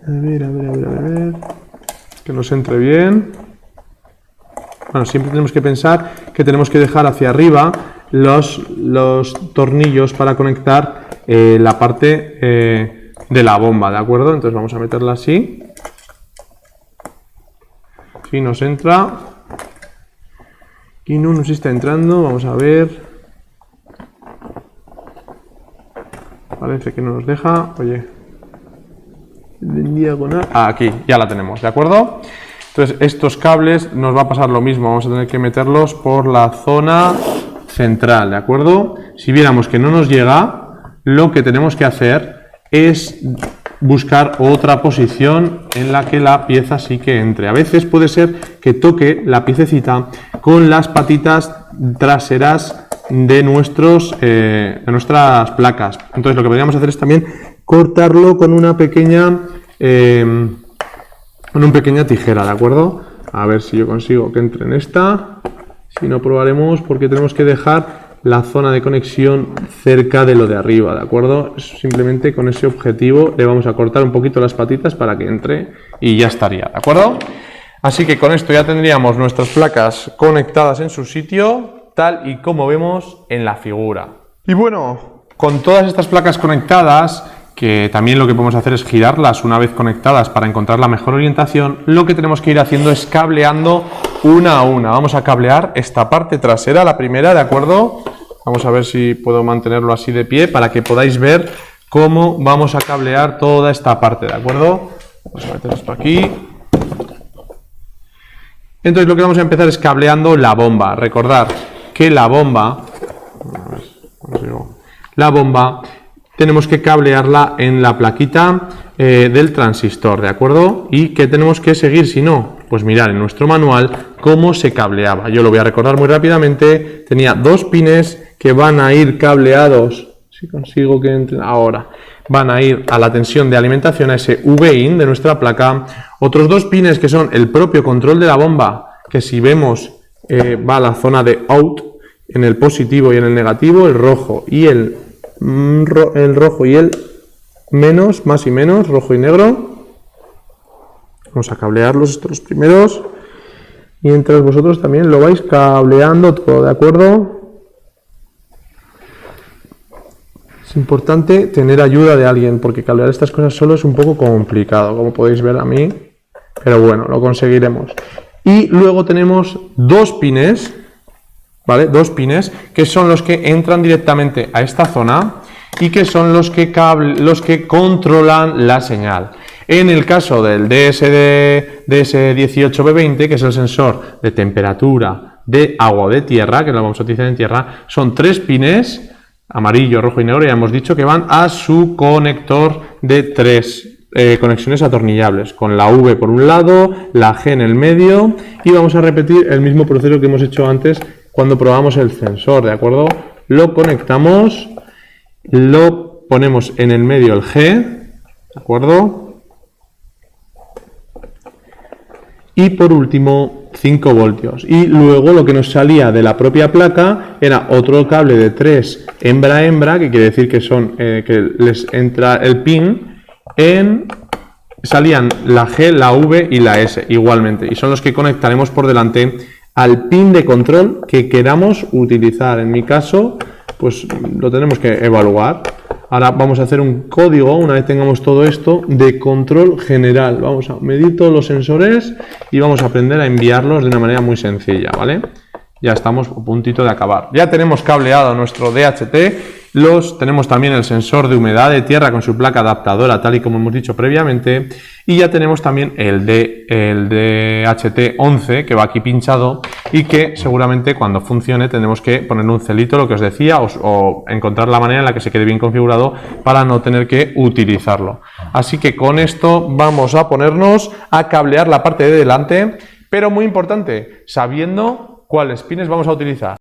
A ver. Que nos entre bien. Bueno, siempre tenemos que pensar que tenemos que dejar hacia arriba los tornillos para conectar la parte de la bomba, ¿de acuerdo? Entonces vamos a meterla así. Si nos entra. Aquí no nos está entrando, vamos a ver. Parece que no nos deja. Oye. En diagonal. Aquí, ya la tenemos, ¿de acuerdo? Entonces estos cables nos va a pasar lo mismo. Vamos a tener que meterlos por la zona central, ¿de acuerdo? Si viéramos que no nos llega, lo que tenemos que hacer es buscar otra posición en la que la pieza sí que entre. A veces puede ser que toque la piececita con las patitas traseras de nuestras placas. Entonces lo que podríamos hacer es también cortarlo con una pequeña tijera, ¿de acuerdo? A ver si yo consigo que entre en esta. Si no, probaremos, porque tenemos que dejar la zona de conexión cerca de lo de arriba, ¿de acuerdo? Simplemente con ese objetivo le vamos a cortar un poquito las patitas para que entre y ya estaría, ¿de acuerdo? Así que con esto ya tendríamos nuestras placas conectadas en su sitio, tal y como vemos en la figura. Y bueno, con todas estas placas conectadas, que también lo que podemos hacer es girarlas una vez conectadas para encontrar la mejor orientación, lo que tenemos que ir haciendo es cableando una a una. Vamos a cablear esta parte trasera, la primera, ¿de acuerdo? Vamos a ver si puedo mantenerlo así de pie para que podáis ver cómo vamos a cablear toda esta parte, ¿de acuerdo? Vamos a meter esto aquí. Entonces lo que vamos a empezar es cableando la bomba. Recordad que la bomba tenemos que cablearla en la plaquita del transistor, ¿de acuerdo? ¿Y qué tenemos que seguir si no? Pues mirar en nuestro manual cómo se cableaba. Yo lo voy a recordar muy rápidamente. Tenía dos pines que van a ir cableados, si consigo que entren ahora, van a ir a la tensión de alimentación, a ese V-in de nuestra placa. Otros dos pines que son el propio control de la bomba, que si vemos va a la zona de out, en el positivo y en el negativo, el rojo y el menos, más y menos, rojo y negro. Vamos a cablearlos estos primeros, mientras vosotros también lo vais cableando todo, ¿de acuerdo? Es importante tener ayuda de alguien, porque cablear estas cosas solo es un poco complicado, como podéis ver a mí, pero bueno, lo conseguiremos. Y luego tenemos dos pines, ¿vale? Dos pines que son los que entran directamente a esta zona y que son los que controlan la señal. En el caso del DS18B20, que es el sensor de temperatura, de agua o de tierra, que lo vamos a utilizar en tierra, son tres pines, amarillo, rojo y negro, ya hemos dicho que van a su conector de tres conexiones atornillables, con la V por un lado, la G en el medio, y vamos a repetir el mismo proceso que hemos hecho antes cuando probamos el sensor, ¿de acuerdo? Lo conectamos, lo ponemos en el medio el G, ¿de acuerdo? Y por último 5 voltios. Y luego lo que nos salía de la propia placa era otro cable de 3 hembra-hembra, que quiere decir que son que les entra el pin salían la G, la V y la S igualmente, y son los que conectaremos por delante al pin de control que queramos utilizar. En mi caso, pues lo tenemos que evaluar. Ahora vamos a hacer un código, una vez tengamos todo esto, de control general. Vamos a medir todos los sensores y vamos a aprender a enviarlos de una manera muy sencilla, ¿vale? Ya estamos a puntito de acabar. Ya tenemos cableado nuestro DHT, tenemos también el sensor de humedad de tierra con su placa adaptadora, tal y como hemos dicho previamente, y ya tenemos también el DHT11 que va aquí pinchado y que seguramente cuando funcione tendremos que ponerle un celito, lo que os decía, o encontrar la manera en la que se quede bien configurado para no tener que utilizarlo. Así que con esto vamos a ponernos a cablear la parte de delante, pero muy importante, sabiendo cuáles pines vamos a utilizar.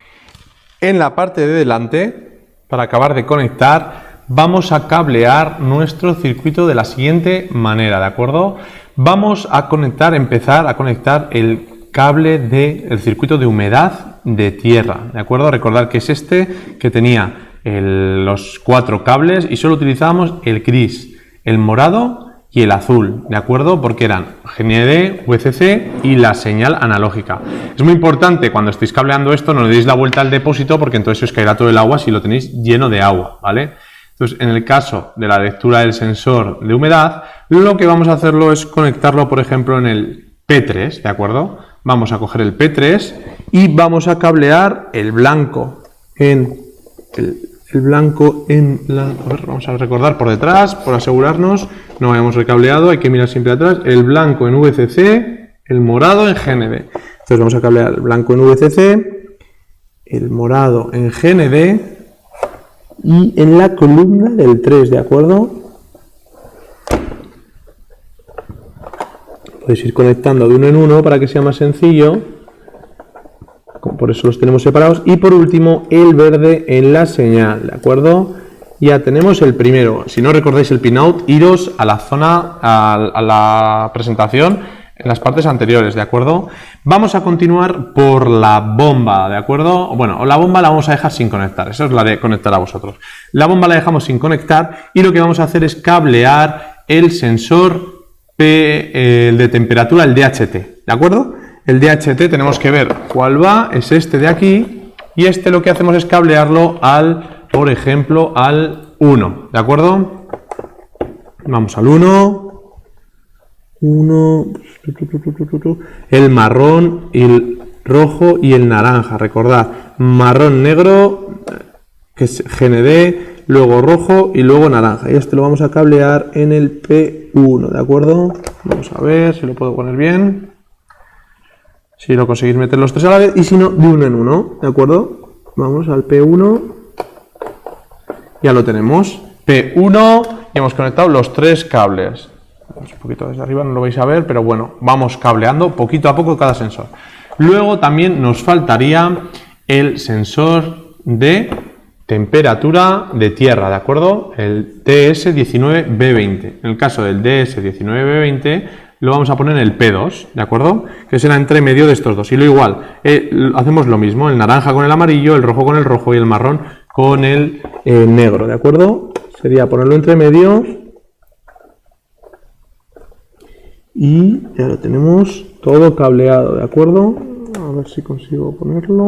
En la parte de delante, para acabar de conectar, vamos a cablear nuestro circuito de la siguiente manera, ¿de acuerdo? Vamos a empezar a conectar el cable del circuito de humedad de tierra, ¿de acuerdo? Recordad que es este que tenía los 4 cables y solo utilizábamos el gris, el morado y el azul, ¿de acuerdo? Porque eran GND, VCC y la señal analógica. Es muy importante cuando estéis cableando esto no le deis la vuelta al depósito, porque entonces os caerá todo el agua si lo tenéis lleno de agua, ¿vale? Entonces, en el caso de la lectura del sensor de humedad, lo que vamos a hacerlo es conectarlo, por ejemplo, en el P3, ¿de acuerdo? Vamos a coger el P3 y vamos a cablear el blanco en a ver, vamos a recordar por detrás, por asegurarnos, no hayamos recableado, hay que mirar siempre atrás, el blanco en VCC, el morado en GND. Entonces vamos a cablear el blanco en VCC, el morado en GND y en la columna del 3, ¿de acuerdo? Podéis ir conectando de uno en uno para que sea más sencillo. Por eso los tenemos separados. Y por último, el verde en la señal, ¿de acuerdo? Ya tenemos el primero. Si no recordáis el pinout, iros a la zona, a la presentación en las partes anteriores, ¿de acuerdo? Vamos a continuar por la bomba, ¿de acuerdo? Bueno, la bomba la vamos a dejar sin conectar. Eso os la de conectar a vosotros. La bomba la dejamos sin conectar y lo que vamos a hacer es cablear el sensor el de temperatura, el DHT, ¿de acuerdo? El DHT tenemos que ver cuál va, es este de aquí, y este lo que hacemos es cablearlo al, por ejemplo, al 1, ¿de acuerdo? Vamos al 1, el marrón, el rojo y el naranja, recordad, marrón negro, que es GND, luego rojo y luego naranja. Y este lo vamos a cablear en el P1, ¿de acuerdo? Vamos a ver si lo puedo poner bien. Si lo conseguís meter los tres a la vez y si no, de uno en uno, ¿de acuerdo? Vamos al P1. Ya lo tenemos. P1 y hemos conectado los tres cables. Un poquito desde arriba, no lo vais a ver, pero bueno, vamos cableando poquito a poco cada sensor. Luego también nos faltaría el sensor de temperatura de tierra, ¿de acuerdo? El DS19B20. En el caso del DS19B20 lo vamos a poner en el P2, ¿de acuerdo? Que será entre medio de estos dos. Y lo igual, hacemos lo mismo, el naranja con el amarillo, el rojo con el rojo y el marrón con el negro, ¿de acuerdo? Sería ponerlo entre medio. Y ya lo tenemos todo cableado, ¿de acuerdo? A ver si consigo ponerlo.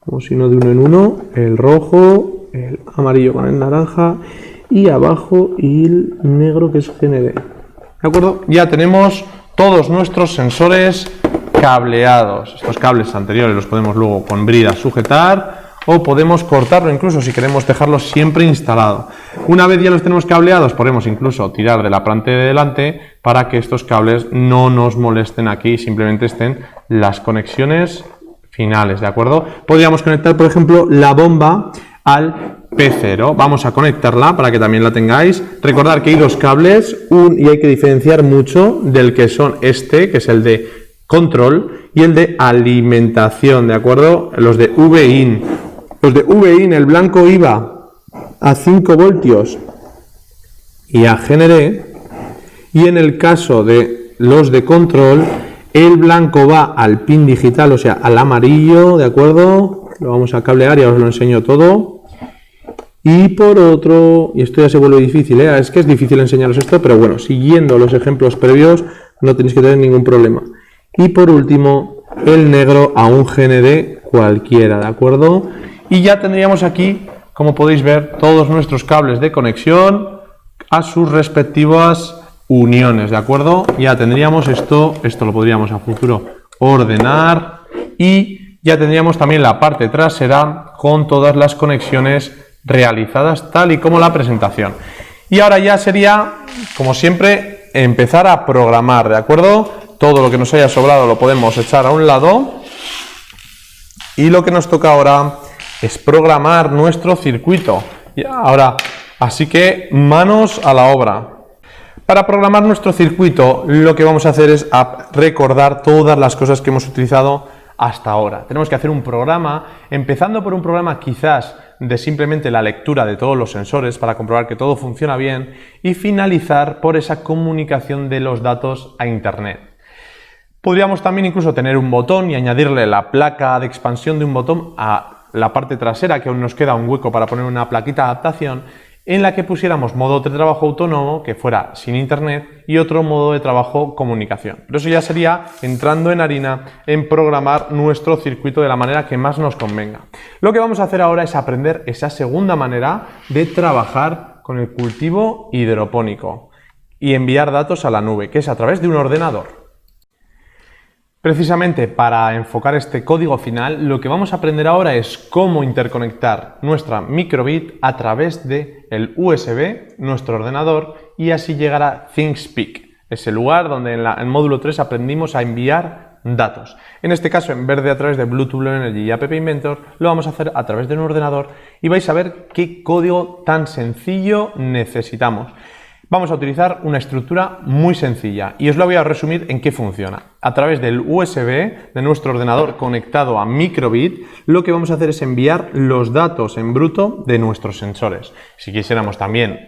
Como si no, de uno en uno, el rojo, el amarillo con el naranja y abajo y el negro que es GND. ¿De acuerdo? Ya tenemos todos nuestros sensores cableados. Estos cables anteriores los podemos luego con brida sujetar o podemos cortarlo incluso si queremos dejarlo siempre instalado. Una vez ya los tenemos cableados, podemos incluso tirar de la parte de delante para que estos cables no nos molesten aquí, simplemente estén las conexiones finales, ¿de acuerdo? Podríamos conectar, por ejemplo, la bomba al P0. Vamos a conectarla para que también la tengáis. Recordad que hay dos cables y hay que diferenciar mucho del que son este, que es el de control, y el de alimentación, ¿de acuerdo? Los de VIN. Los de VIN, el blanco iba a 5 voltios y a GND, y en el caso de los de control, el blanco va al pin digital, o sea, al amarillo, ¿de acuerdo? Lo vamos a cablear, ya os lo enseño todo. Y por otro, y esto ya se vuelve difícil, es que es difícil enseñaros esto, pero bueno, siguiendo los ejemplos previos no tenéis que tener ningún problema. Y por último, el negro a un GND cualquiera, ¿de acuerdo? Y ya tendríamos aquí, como podéis ver, todos nuestros cables de conexión a sus respectivas uniones, ¿de acuerdo? Ya tendríamos esto lo podríamos a futuro ordenar y ya tendríamos también la parte trasera con todas las conexiones realizadas tal y como la presentación. Y ahora ya sería, como siempre, empezar a programar, ¿de acuerdo? Todo lo que nos haya sobrado lo podemos echar a un lado y lo que nos toca ahora es programar nuestro circuito. Y ahora, así que manos a la obra. Para programar nuestro circuito, lo que vamos a hacer es recordar todas las cosas que hemos utilizado hasta ahora. Tenemos que hacer un programa, empezando por un programa quizás de simplemente la lectura de todos los sensores para comprobar que todo funciona bien y finalizar por esa comunicación de los datos a Internet. Podríamos también incluso tener un botón y añadirle la placa de expansión de un botón a la parte trasera, que aún nos queda un hueco para poner una plaquita de adaptación, en la que pusiéramos modo de trabajo autónomo, que fuera sin internet, y otro modo de trabajo comunicación. Pero eso ya sería entrando en harina en programar nuestro circuito de la manera que más nos convenga. Lo que vamos a hacer ahora es aprender esa segunda manera de trabajar con el cultivo hidropónico y enviar datos a la nube, que es a través de un ordenador. Precisamente para enfocar este código final, lo que vamos a aprender ahora es cómo interconectar nuestra microbit a través del USB, nuestro ordenador, y así llegar a ThingSpeak, ese lugar donde en el módulo 3 aprendimos a enviar datos. En este caso, en vez de a través de Bluetooth Low Energy y App Inventor, lo vamos a hacer a través de un ordenador y vais a ver qué código tan sencillo necesitamos. Vamos a utilizar una estructura muy sencilla y os lo voy a resumir en qué funciona. A través del USB de nuestro ordenador conectado a microbit, lo que vamos a hacer es enviar los datos en bruto de nuestros sensores. Si quisiéramos también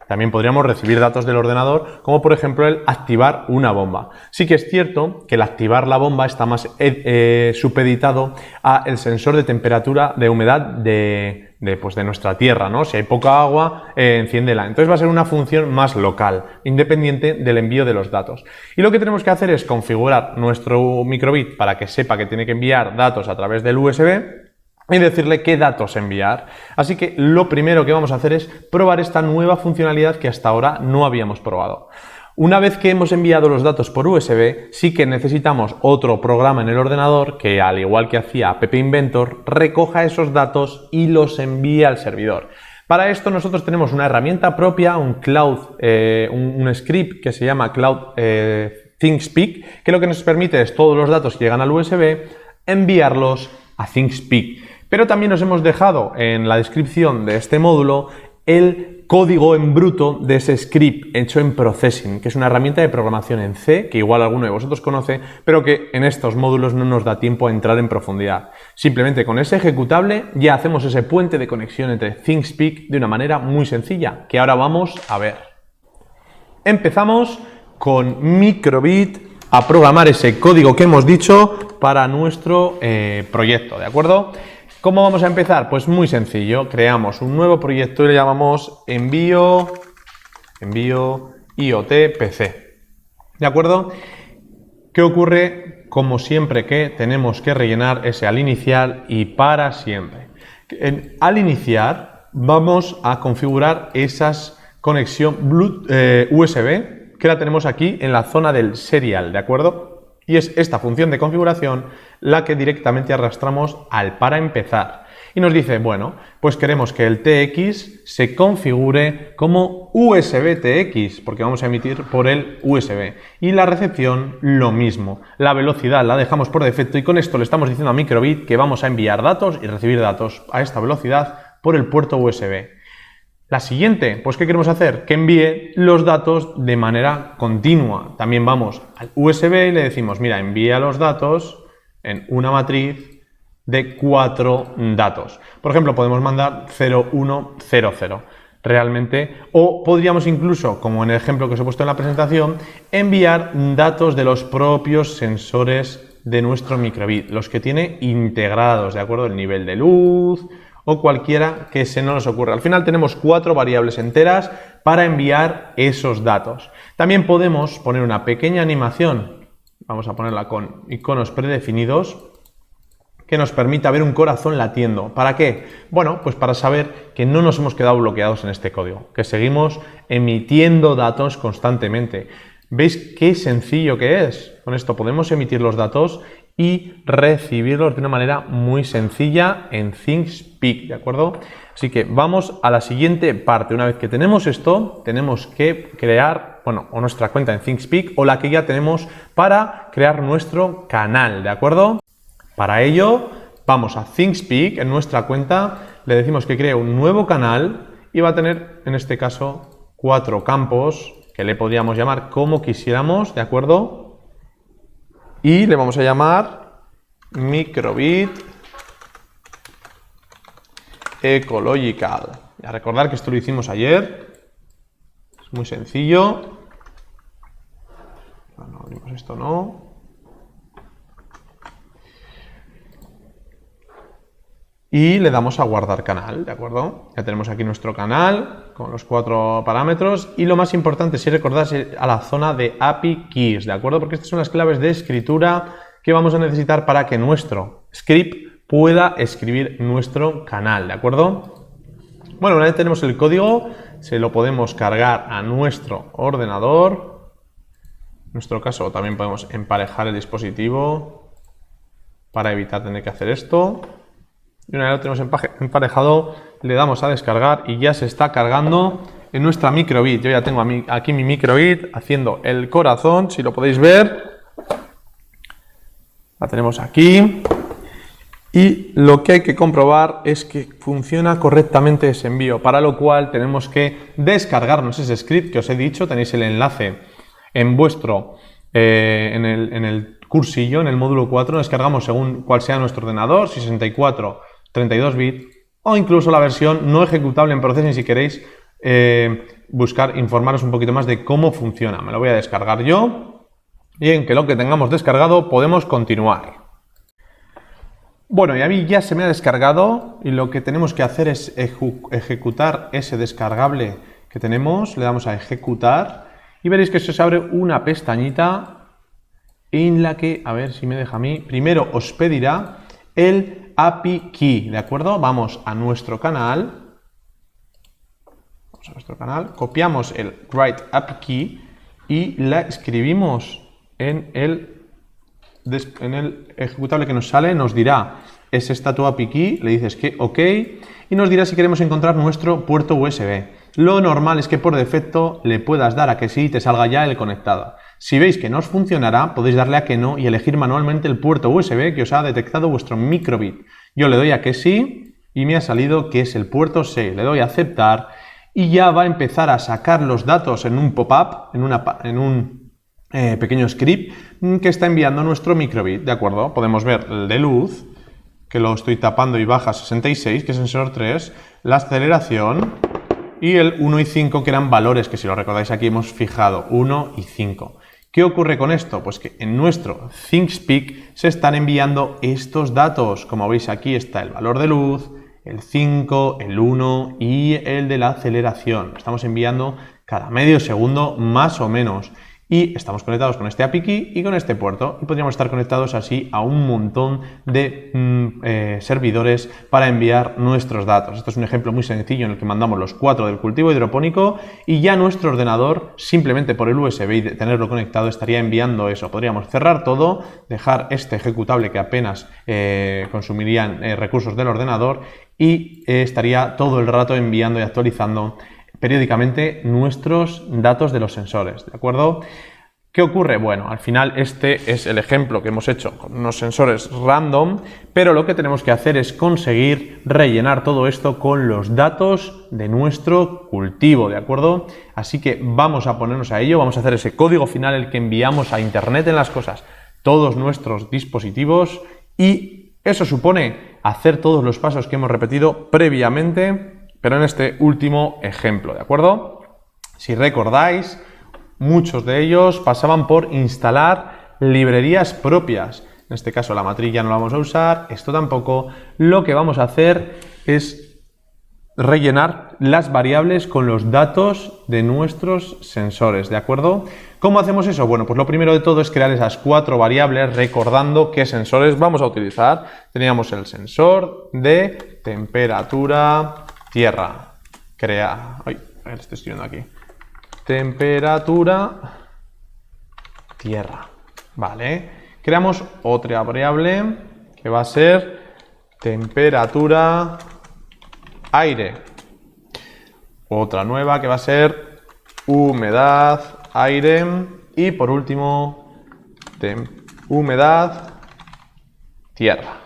también podríamos recibir datos del ordenador, como por ejemplo el activar una bomba. Sí que es cierto que el activar la bomba está más supeditado al sensor de temperatura de humedad de nuestra tierra, ¿no? Si hay poca agua, enciéndela. Entonces va a ser una función más local, independiente del envío de los datos. Y lo que tenemos que hacer es configurar nuestro microbit para que sepa que tiene que enviar datos a través del USB y decirle qué datos enviar. Así que lo primero que vamos a hacer es probar esta nueva funcionalidad que hasta ahora no habíamos probado. Una vez que hemos enviado los datos por USB, sí que necesitamos otro programa en el ordenador que, al igual que hacía App Inventor, recoja esos datos y los envíe al servidor. Para esto nosotros tenemos una herramienta propia, un script que se llama Cloud ThingSpeak, que lo que nos permite es todos los datos que llegan al USB, enviarlos a ThingSpeak. Pero también os hemos dejado en la descripción de este módulo el código en bruto de ese script hecho en Processing, que es una herramienta de programación en C, que igual alguno de vosotros conoce, pero que en estos módulos no nos da tiempo a entrar en profundidad. Simplemente con ese ejecutable ya hacemos ese puente de conexión entre ThingSpeak de una manera muy sencilla, que ahora vamos a ver. Empezamos con microbit a programar ese código que hemos dicho para nuestro proyecto, ¿de acuerdo? ¿Cómo vamos a empezar? Pues muy sencillo, creamos un nuevo proyecto y le llamamos envío IoT PC. ¿De acuerdo? ¿Qué ocurre? Como siempre que tenemos que rellenar ese al inicial y para siempre. Al iniciar vamos a configurar esas conexión USB que la tenemos aquí en la zona del serial, ¿de acuerdo? Y es esta función de configuración la que directamente arrastramos al para empezar. Y nos dice, bueno, pues queremos que el TX se configure como USB TX, porque vamos a emitir por el USB. Y la recepción, lo mismo. La velocidad la dejamos por defecto y con esto le estamos diciendo a microbit que vamos a enviar datos y recibir datos a esta velocidad por el puerto USB. La siguiente, pues ¿qué queremos hacer? Que envíe los datos de manera continua. También vamos al USB y le decimos, mira, envía los datos en una matriz de 4 datos. Por ejemplo, podemos mandar 0100 realmente, o podríamos incluso, como en el ejemplo que os he puesto en la presentación, enviar datos de los propios sensores de nuestro microbit, los que tiene integrados, ¿de acuerdo? El nivel de luz o cualquiera que se nos ocurra. Al final tenemos 4 variables enteras para enviar esos datos. También podemos poner una pequeña animación, vamos a ponerla con iconos predefinidos, que nos permita ver un corazón latiendo. ¿Para qué? Bueno, pues para saber que no nos hemos quedado bloqueados en este código, que seguimos emitiendo datos constantemente. ¿Veis qué sencillo que es? Con esto podemos emitir los datos y recibirlos de una manera muy sencilla en ThingSpeak, ¿de acuerdo? Así que vamos a la siguiente parte. Una vez que tenemos esto, tenemos que crear, o nuestra cuenta en ThingSpeak o la que ya tenemos para crear nuestro canal, ¿de acuerdo? Para ello, vamos a ThingSpeak, en nuestra cuenta, le decimos que cree un nuevo canal y va a tener, en este caso, 4 campos que le podríamos llamar como quisiéramos, ¿de acuerdo? Y le vamos a llamar microbit ecological. A recordar que esto lo hicimos ayer. Es muy sencillo. Bueno, abrimos esto, no. Y le damos a guardar canal, ¿de acuerdo? Ya tenemos aquí nuestro canal con los 4 parámetros y lo más importante, si recordáis, a la zona de API Keys, ¿de acuerdo? Porque estas son las claves de escritura que vamos a necesitar para que nuestro script pueda escribir nuestro canal, ¿de acuerdo? Bueno, una vez tenemos el código, se lo podemos cargar a nuestro ordenador. En nuestro caso también podemos emparejar el dispositivo para evitar tener que hacer esto. Y una vez lo tenemos emparejado, le damos a descargar y ya se está cargando en nuestra microbit. Yo ya tengo aquí mi microbit haciendo el corazón, si lo podéis ver. La tenemos aquí. Y lo que hay que comprobar es que funciona correctamente ese envío, para lo cual tenemos que descargarnos ese script que os he dicho. Tenéis el enlace en vuestro, en el cursillo, en el módulo 4. Descargamos según cuál sea nuestro ordenador, 64, 32 bits, o incluso la versión no ejecutable en Processing si queréis informaros un poquito más de cómo funciona. Me lo voy a descargar yo y en que lo que tengamos descargado podemos continuar. Bueno, y a mí ya se me ha descargado y lo que tenemos que hacer es ejecutar ese descargable que tenemos. Le damos a ejecutar y veréis que se os abre una pestañita en la que, a ver si me deja a mí, primero os pedirá el API Key, ¿de acuerdo? Vamos a nuestro canal, copiamos el Write API Key y la escribimos en el ejecutable que nos sale. Nos dirá, ¿es esta tu API Key? Le dices que OK y nos dirá si queremos encontrar nuestro puerto USB. Lo normal es que por defecto le puedas dar a que sí y te salga ya el conectado. Si veis que no os funcionará, podéis darle a que no y elegir manualmente el puerto USB que os ha detectado vuestro microbit. Yo le doy a que sí y me ha salido que es el puerto 6. Le doy a aceptar y ya va a empezar a sacar los datos en un pop-up, en un pequeño script que está enviando nuestro microbit, ¿de acuerdo? Podemos ver el de luz, que lo estoy tapando y baja 66, que es sensor 3, la aceleración y el 1 y 5, que eran valores que, si lo recordáis, aquí hemos fijado 1 y 5. ¿Qué ocurre con esto? Pues que en nuestro ThinkSpeak se están enviando estos datos. Como veis, aquí está el valor de luz, el 5, el 1 y el de la aceleración. Estamos enviando cada medio segundo más o menos. Y estamos conectados con este API Key y con este puerto. Y podríamos estar conectados así a un montón de servidores para enviar nuestros datos. Esto es un ejemplo muy sencillo en el que mandamos los 4 del cultivo hidropónico y ya nuestro ordenador, simplemente por el USB y de tenerlo conectado, estaría enviando eso. Podríamos cerrar todo, dejar este ejecutable que apenas consumirían recursos del ordenador y estaría todo el rato enviando y actualizando periódicamente nuestros datos de los sensores, ¿de acuerdo? ¿Qué ocurre? Bueno, al final este es el ejemplo que hemos hecho con unos sensores random, pero lo que tenemos que hacer es conseguir rellenar todo esto con los datos de nuestro cultivo, ¿de acuerdo? Así que vamos a ponernos a ello, vamos a hacer ese código final, el que enviamos a Internet en las cosas, todos nuestros dispositivos, y eso supone hacer todos los pasos que hemos repetido previamente, pero en este último ejemplo, ¿de acuerdo? Si recordáis, muchos de ellos pasaban por instalar librerías propias. En este caso la matriz ya no la vamos a usar, esto tampoco. Lo que vamos a hacer es rellenar las variables con los datos de nuestros sensores, ¿de acuerdo? ¿Cómo hacemos eso? Bueno, pues lo primero de todo es crear esas 4 variables recordando qué sensores vamos a utilizar. Teníamos el sensor de temperatura tierra. Estoy escribiendo aquí. Temperatura tierra. Vale. Creamos otra variable que va a ser temperatura aire. Otra nueva que va a ser humedad aire. Y por último, humedad tierra.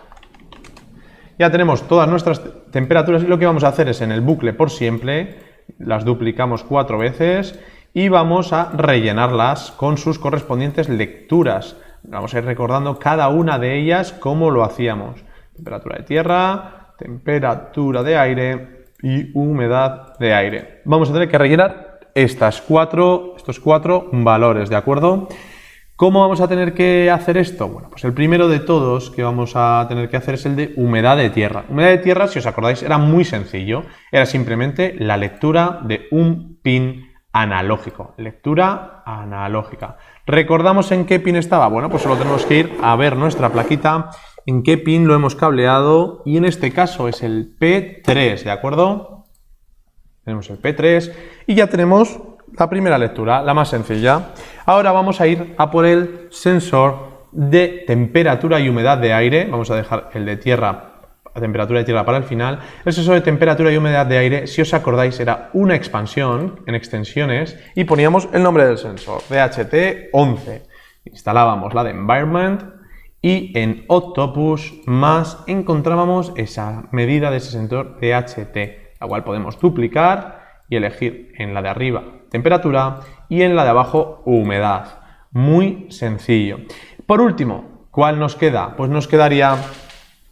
Ya tenemos todas nuestras temperaturas y lo que vamos a hacer es en el bucle por siempre, las duplicamos 4 veces y vamos a rellenarlas con sus correspondientes lecturas. Vamos a ir recordando cada una de ellas cómo lo hacíamos. Temperatura de tierra, temperatura de aire y humedad de aire. Vamos a tener que rellenar estos 4 valores, ¿de acuerdo? ¿Cómo vamos a tener que hacer esto? Bueno, pues el primero de todos que vamos a tener que hacer es el de humedad de tierra. Humedad de tierra, si os acordáis, era muy sencillo. Era simplemente la lectura de un pin analógico. Lectura analógica. ¿Recordamos en qué pin estaba? Bueno, pues solo tenemos que ir a ver nuestra plaquita, en qué pin lo hemos cableado, y en este caso es el P3, ¿de acuerdo? Tenemos el P3 y ya tenemos la primera lectura, la más sencilla. Ahora vamos a ir a por el sensor de temperatura y humedad de aire. Vamos a dejar el de tierra, la temperatura de tierra para el final. El sensor de temperatura y humedad de aire, si os acordáis, era una expansión en extensiones y poníamos el nombre del sensor, DHT11. Instalábamos la de Environment y en Octopus más encontrábamos esa medida de ese sensor DHT, la cual podemos duplicar y elegir en la de arriba temperatura y en la de abajo humedad. Muy sencillo. Por último, ¿cuál nos queda? Pues nos quedaría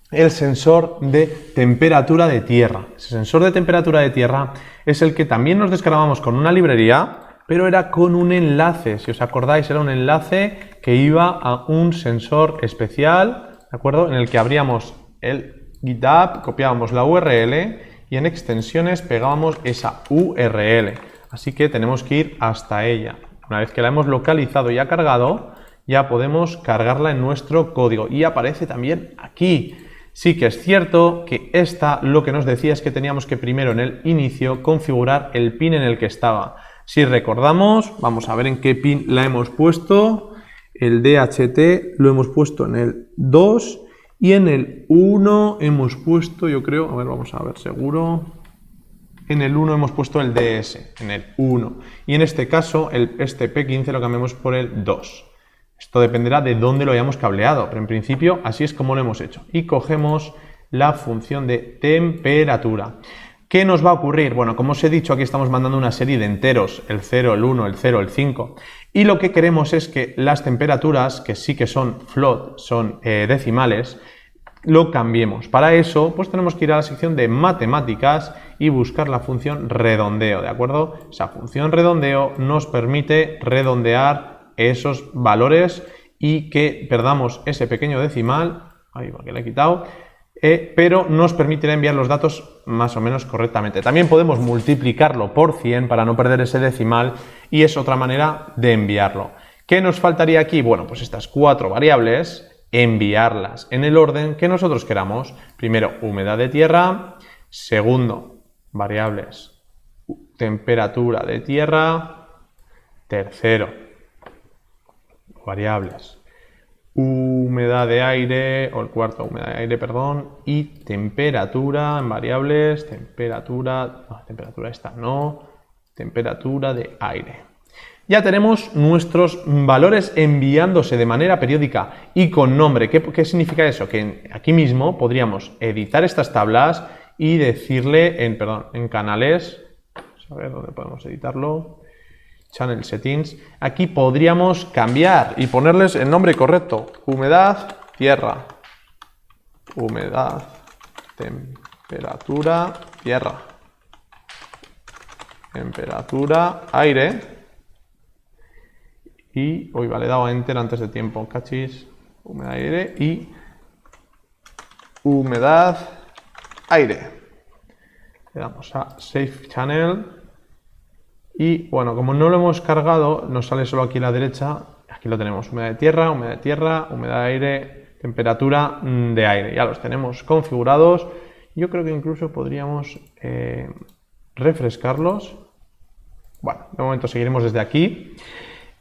el sensor de temperatura de tierra. Ese sensor de temperatura de tierra es el que también nos descargábamos con una librería, pero era con un enlace. Si os acordáis, era un enlace que iba a un sensor especial, ¿de acuerdo? En el que abríamos el GitHub, copiábamos la URL y en extensiones pegábamos esa URL. Así que tenemos que ir hasta ella. Una vez que la hemos localizado y ha cargado, ya podemos cargarla en nuestro código y aparece también aquí. Sí que es cierto que esta lo que nos decía es que teníamos que primero en el inicio configurar el pin en el que estaba. Si recordamos, vamos a ver en qué pin la hemos puesto. El DHT lo hemos puesto en el 2 y en el 1 hemos puesto, yo creo, a ver, vamos a ver seguro. En el 1 hemos puesto el DS, en el 1. Y en este caso, este P15 lo cambiamos por el 2. Esto dependerá de dónde lo hayamos cableado, pero en principio así es como lo hemos hecho. Y cogemos la función de temperatura. ¿Qué nos va a ocurrir? Bueno, como os he dicho, aquí estamos mandando una serie de enteros, el 0, el 1, el 0, el 5. Y lo que queremos es que las temperaturas, que sí que son float, son decimales, lo cambiemos. Para eso, pues tenemos que ir a la sección de matemáticas y buscar la función redondeo, ¿de acuerdo? Esa función redondeo nos permite redondear esos valores y que perdamos ese pequeño decimal, ahí porque le he quitado, pero nos permitirá enviar los datos más o menos correctamente. También podemos multiplicarlo por 100 para no perder ese decimal y es otra manera de enviarlo. ¿Qué nos faltaría aquí? Bueno, pues estas 4 variables, enviarlas en el orden que nosotros queramos. Primero, humedad de tierra. Segundo, variables, temperatura de tierra. Tercero, variables, humedad de aire, o el cuarto, humedad de aire, perdón, y temperatura en variables, temperatura de aire. Ya tenemos nuestros valores enviándose de manera periódica y con nombre. ¿Qué significa eso? Que aquí mismo podríamos editar estas tablas y decirle en canales, a ver dónde podemos editarlo. Channel Settings, aquí podríamos cambiar y ponerles el nombre correcto, humedad, tierra, humedad, temperatura, tierra, temperatura, aire, y hoy vale, he dado a Enter antes de tiempo, cachis, humedad, aire y humedad, aire. Le damos a Save Channel. Y bueno, como no lo hemos cargado, nos sale solo aquí a la derecha. Aquí lo tenemos, humedad de tierra, humedad de aire, temperatura de aire. Ya los tenemos configurados. Yo creo que incluso podríamos refrescarlos. Bueno, de momento seguiremos desde aquí.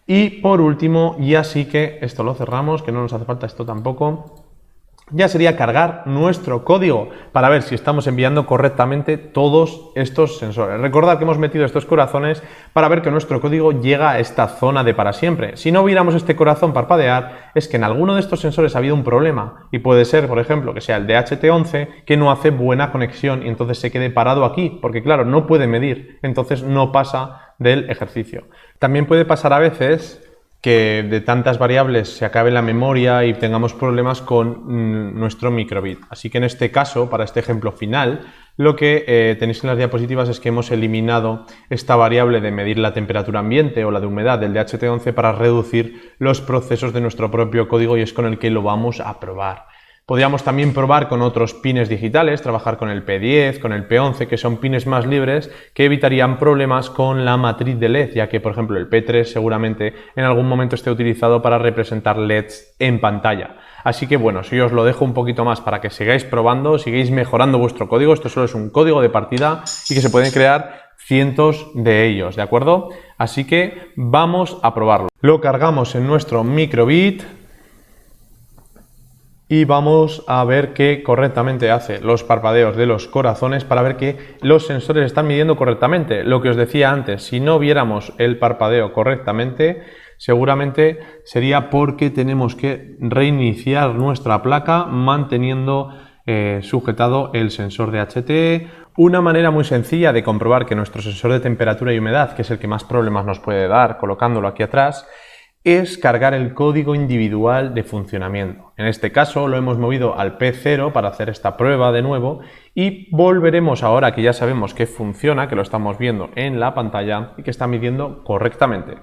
Y por último, ya sí que esto lo cerramos, que no nos hace falta esto tampoco. Ya sería cargar nuestro código para ver si estamos enviando correctamente todos estos sensores. Recordad que hemos metido estos corazones para ver que nuestro código llega a esta zona de para siempre. Si no viéramos este corazón parpadear, es que en alguno de estos sensores ha habido un problema y puede ser, por ejemplo, que sea el DHT11 que no hace buena conexión y entonces se quede parado aquí, porque claro, no puede medir, entonces no pasa del ejercicio. También puede pasar a veces que de tantas variables se acabe la memoria y tengamos problemas con nuestro microbit. Así que en este caso, para este ejemplo final, lo que tenéis en las diapositivas es que hemos eliminado esta variable de medir la temperatura ambiente o la de humedad del DHT11 para reducir los procesos de nuestro propio código y es con el que lo vamos a probar. Podríamos también probar con otros pines digitales, trabajar con el P10, con el P11, que son pines más libres que evitarían problemas con la matriz de LED, ya que, por ejemplo, el P3 seguramente en algún momento esté utilizado para representar LEDs en pantalla. Así que, bueno, si os lo dejo un poquito más para que sigáis probando, sigáis mejorando vuestro código. Esto solo es un código de partida y que se pueden crear cientos de ellos, ¿de acuerdo? Así que vamos a probarlo. Lo cargamos en nuestro microbit y vamos a ver que correctamente hace los parpadeos de los corazones para ver que los sensores están midiendo correctamente. Lo que os decía antes, si no viéramos el parpadeo correctamente, Seguramente sería porque tenemos que reiniciar nuestra placa manteniendo sujetado el sensor de HT. Una manera muy sencilla de comprobar que nuestro sensor de temperatura y humedad, que es el que más problemas nos puede dar colocándolo aquí atrás, es cargar el código individual de funcionamiento. En este caso lo hemos movido al P0 para hacer esta prueba de nuevo y volveremos ahora que ya sabemos que funciona, que lo estamos viendo en la pantalla y que está midiendo correctamente.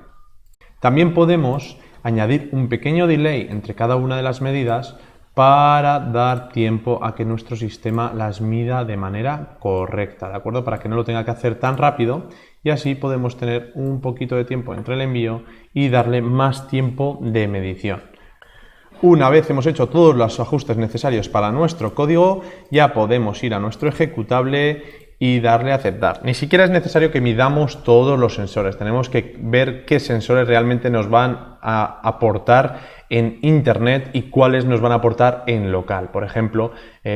También podemos añadir un pequeño delay entre cada una de las medidas para dar tiempo a que nuestro sistema las mida de manera correcta, ¿de acuerdo? Para que no lo tenga que hacer tan rápido y así podemos tener un poquito de tiempo entre el envío y darle más tiempo de medición. Una vez hemos hecho todos los ajustes necesarios para nuestro código, ya podemos ir a nuestro ejecutable y darle a aceptar. Ni siquiera es necesario que midamos todos los sensores, tenemos que ver qué sensores realmente nos van a aportar en internet y cuáles nos van a aportar en local. Por ejemplo,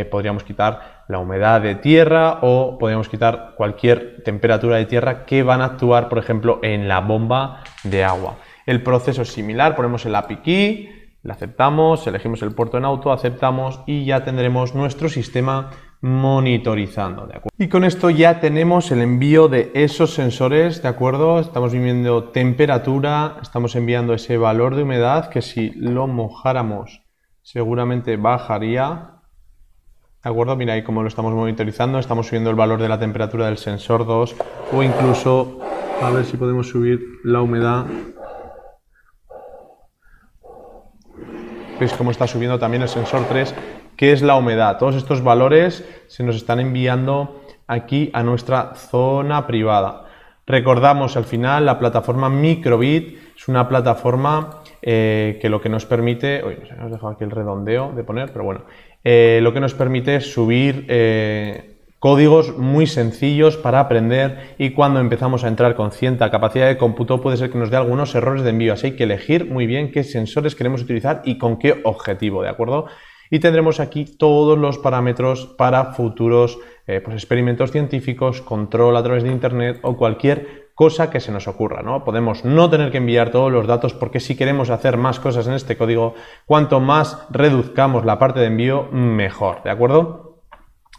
podríamos quitar la humedad de tierra o podríamos quitar cualquier temperatura de tierra que van a actuar, por ejemplo, en la bomba de agua. El proceso es similar, ponemos el API key, la aceptamos, elegimos el puerto en auto, aceptamos y ya tendremos nuestro sistema monitorizando, ¿de acuerdo? Y con esto ya tenemos el envío de esos sensores, ¿de acuerdo? Estamos midiendo temperatura, estamos enviando ese valor de humedad que si lo mojáramos seguramente bajaría, ¿de acuerdo? Mira ahí cómo lo estamos monitorizando, estamos subiendo el valor de la temperatura del sensor 2 o incluso a ver si podemos subir la humedad. Veis cómo está subiendo también el sensor 3, que es la humedad. Todos estos valores se nos están enviando aquí a nuestra zona privada. Recordamos al final la plataforma Microbit es una plataforma que lo que nos permite, uy, nos hemos dejado aquí el redondeo de poner, pero bueno, lo que nos permite es subir códigos muy sencillos para aprender y cuando empezamos a entrar con cierta capacidad de cómputo puede ser que nos dé algunos errores de envío, así hay que elegir muy bien qué sensores queremos utilizar y con qué objetivo, ¿de acuerdo? Y tendremos aquí todos los parámetros para futuros pues experimentos científicos, control a través de internet o cualquier cosa que se nos ocurra, ¿no? Podemos no tener que enviar todos los datos porque si queremos hacer más cosas en este código, cuanto más reduzcamos la parte de envío, mejor, ¿de acuerdo?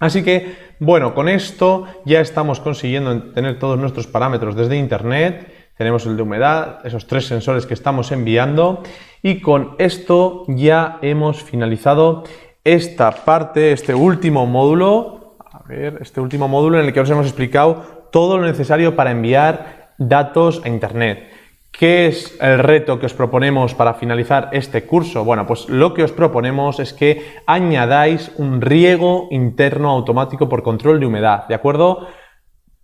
Así que, bueno, con esto ya estamos consiguiendo tener todos nuestros parámetros desde internet. Tenemos el de humedad, esos 3 sensores que estamos enviando y con esto ya hemos finalizado esta parte, este último módulo. A ver, este último módulo en el que os hemos explicado todo lo necesario para enviar datos a internet. ¿Qué es el reto que os proponemos para finalizar este curso? Bueno, pues lo que os proponemos es que añadáis un riego interno automático por control de humedad, ¿de acuerdo?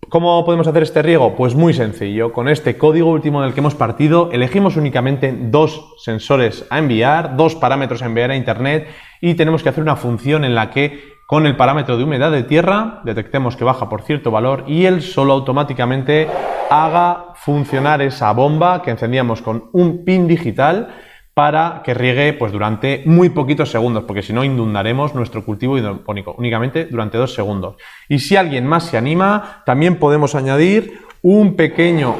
¿Cómo podemos hacer este riego? Pues muy sencillo. Con este código último del que hemos partido, elegimos únicamente 2 sensores a enviar, 2 parámetros a enviar a internet y tenemos que hacer una función en la que con el parámetro de humedad de tierra detectemos que baja por cierto valor y él solo automáticamente haga funcionar esa bomba que encendíamos con un pin digital para que riegue pues durante muy poquitos segundos, porque si no inundaremos nuestro cultivo hidropónico únicamente durante 2 segundos. Y si alguien más se anima, también podemos añadir un pequeño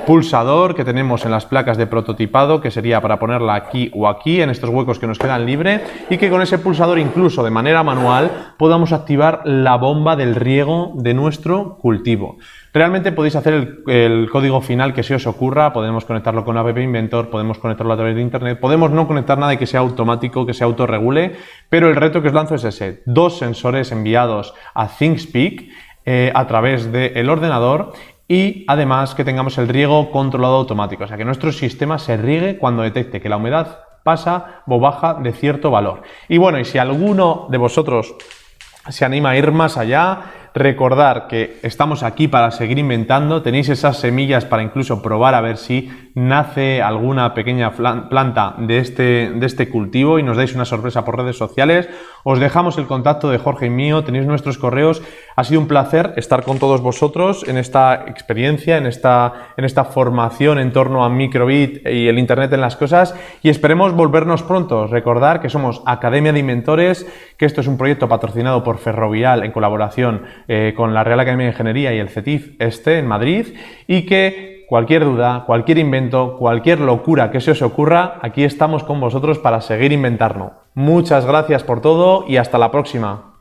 pulsador que tenemos en las placas de prototipado, que sería para ponerla aquí o aquí, en estos huecos que nos quedan libres, y que con ese pulsador, incluso de manera manual, podamos activar la bomba del riego de nuestro cultivo. Realmente podéis hacer el código final que se os ocurra, podemos conectarlo con App Inventor, podemos conectarlo a través de internet, podemos no conectar nada y que sea automático, que se autorregule, pero el reto que os lanzo es ese: 2 sensores enviados a ThingSpeak a través del ordenador y además que tengamos el riego controlado automático, o sea que nuestro sistema se riegue cuando detecte que la humedad pasa o baja de cierto valor. Y bueno, y si alguno de vosotros se anima a ir más allá, recordar que estamos aquí para seguir inventando, tenéis esas semillas para incluso probar a ver si nace alguna pequeña planta de este cultivo y nos dais una sorpresa por redes sociales. Os dejamos el contacto de Jorge y mío, tenéis nuestros correos. Ha sido un placer estar con todos vosotros en esta experiencia, en esta formación en torno a Microbit y el Internet en las cosas y esperemos volvernos pronto. Recordar que somos Academia de Inventores, que esto es un proyecto patrocinado por Ferrovial en colaboración con la Real Academia de Ingeniería y el CETIF en Madrid y que cualquier duda, cualquier invento, cualquier locura que se os ocurra, aquí estamos con vosotros para seguir inventando. Muchas gracias por todo y hasta la próxima.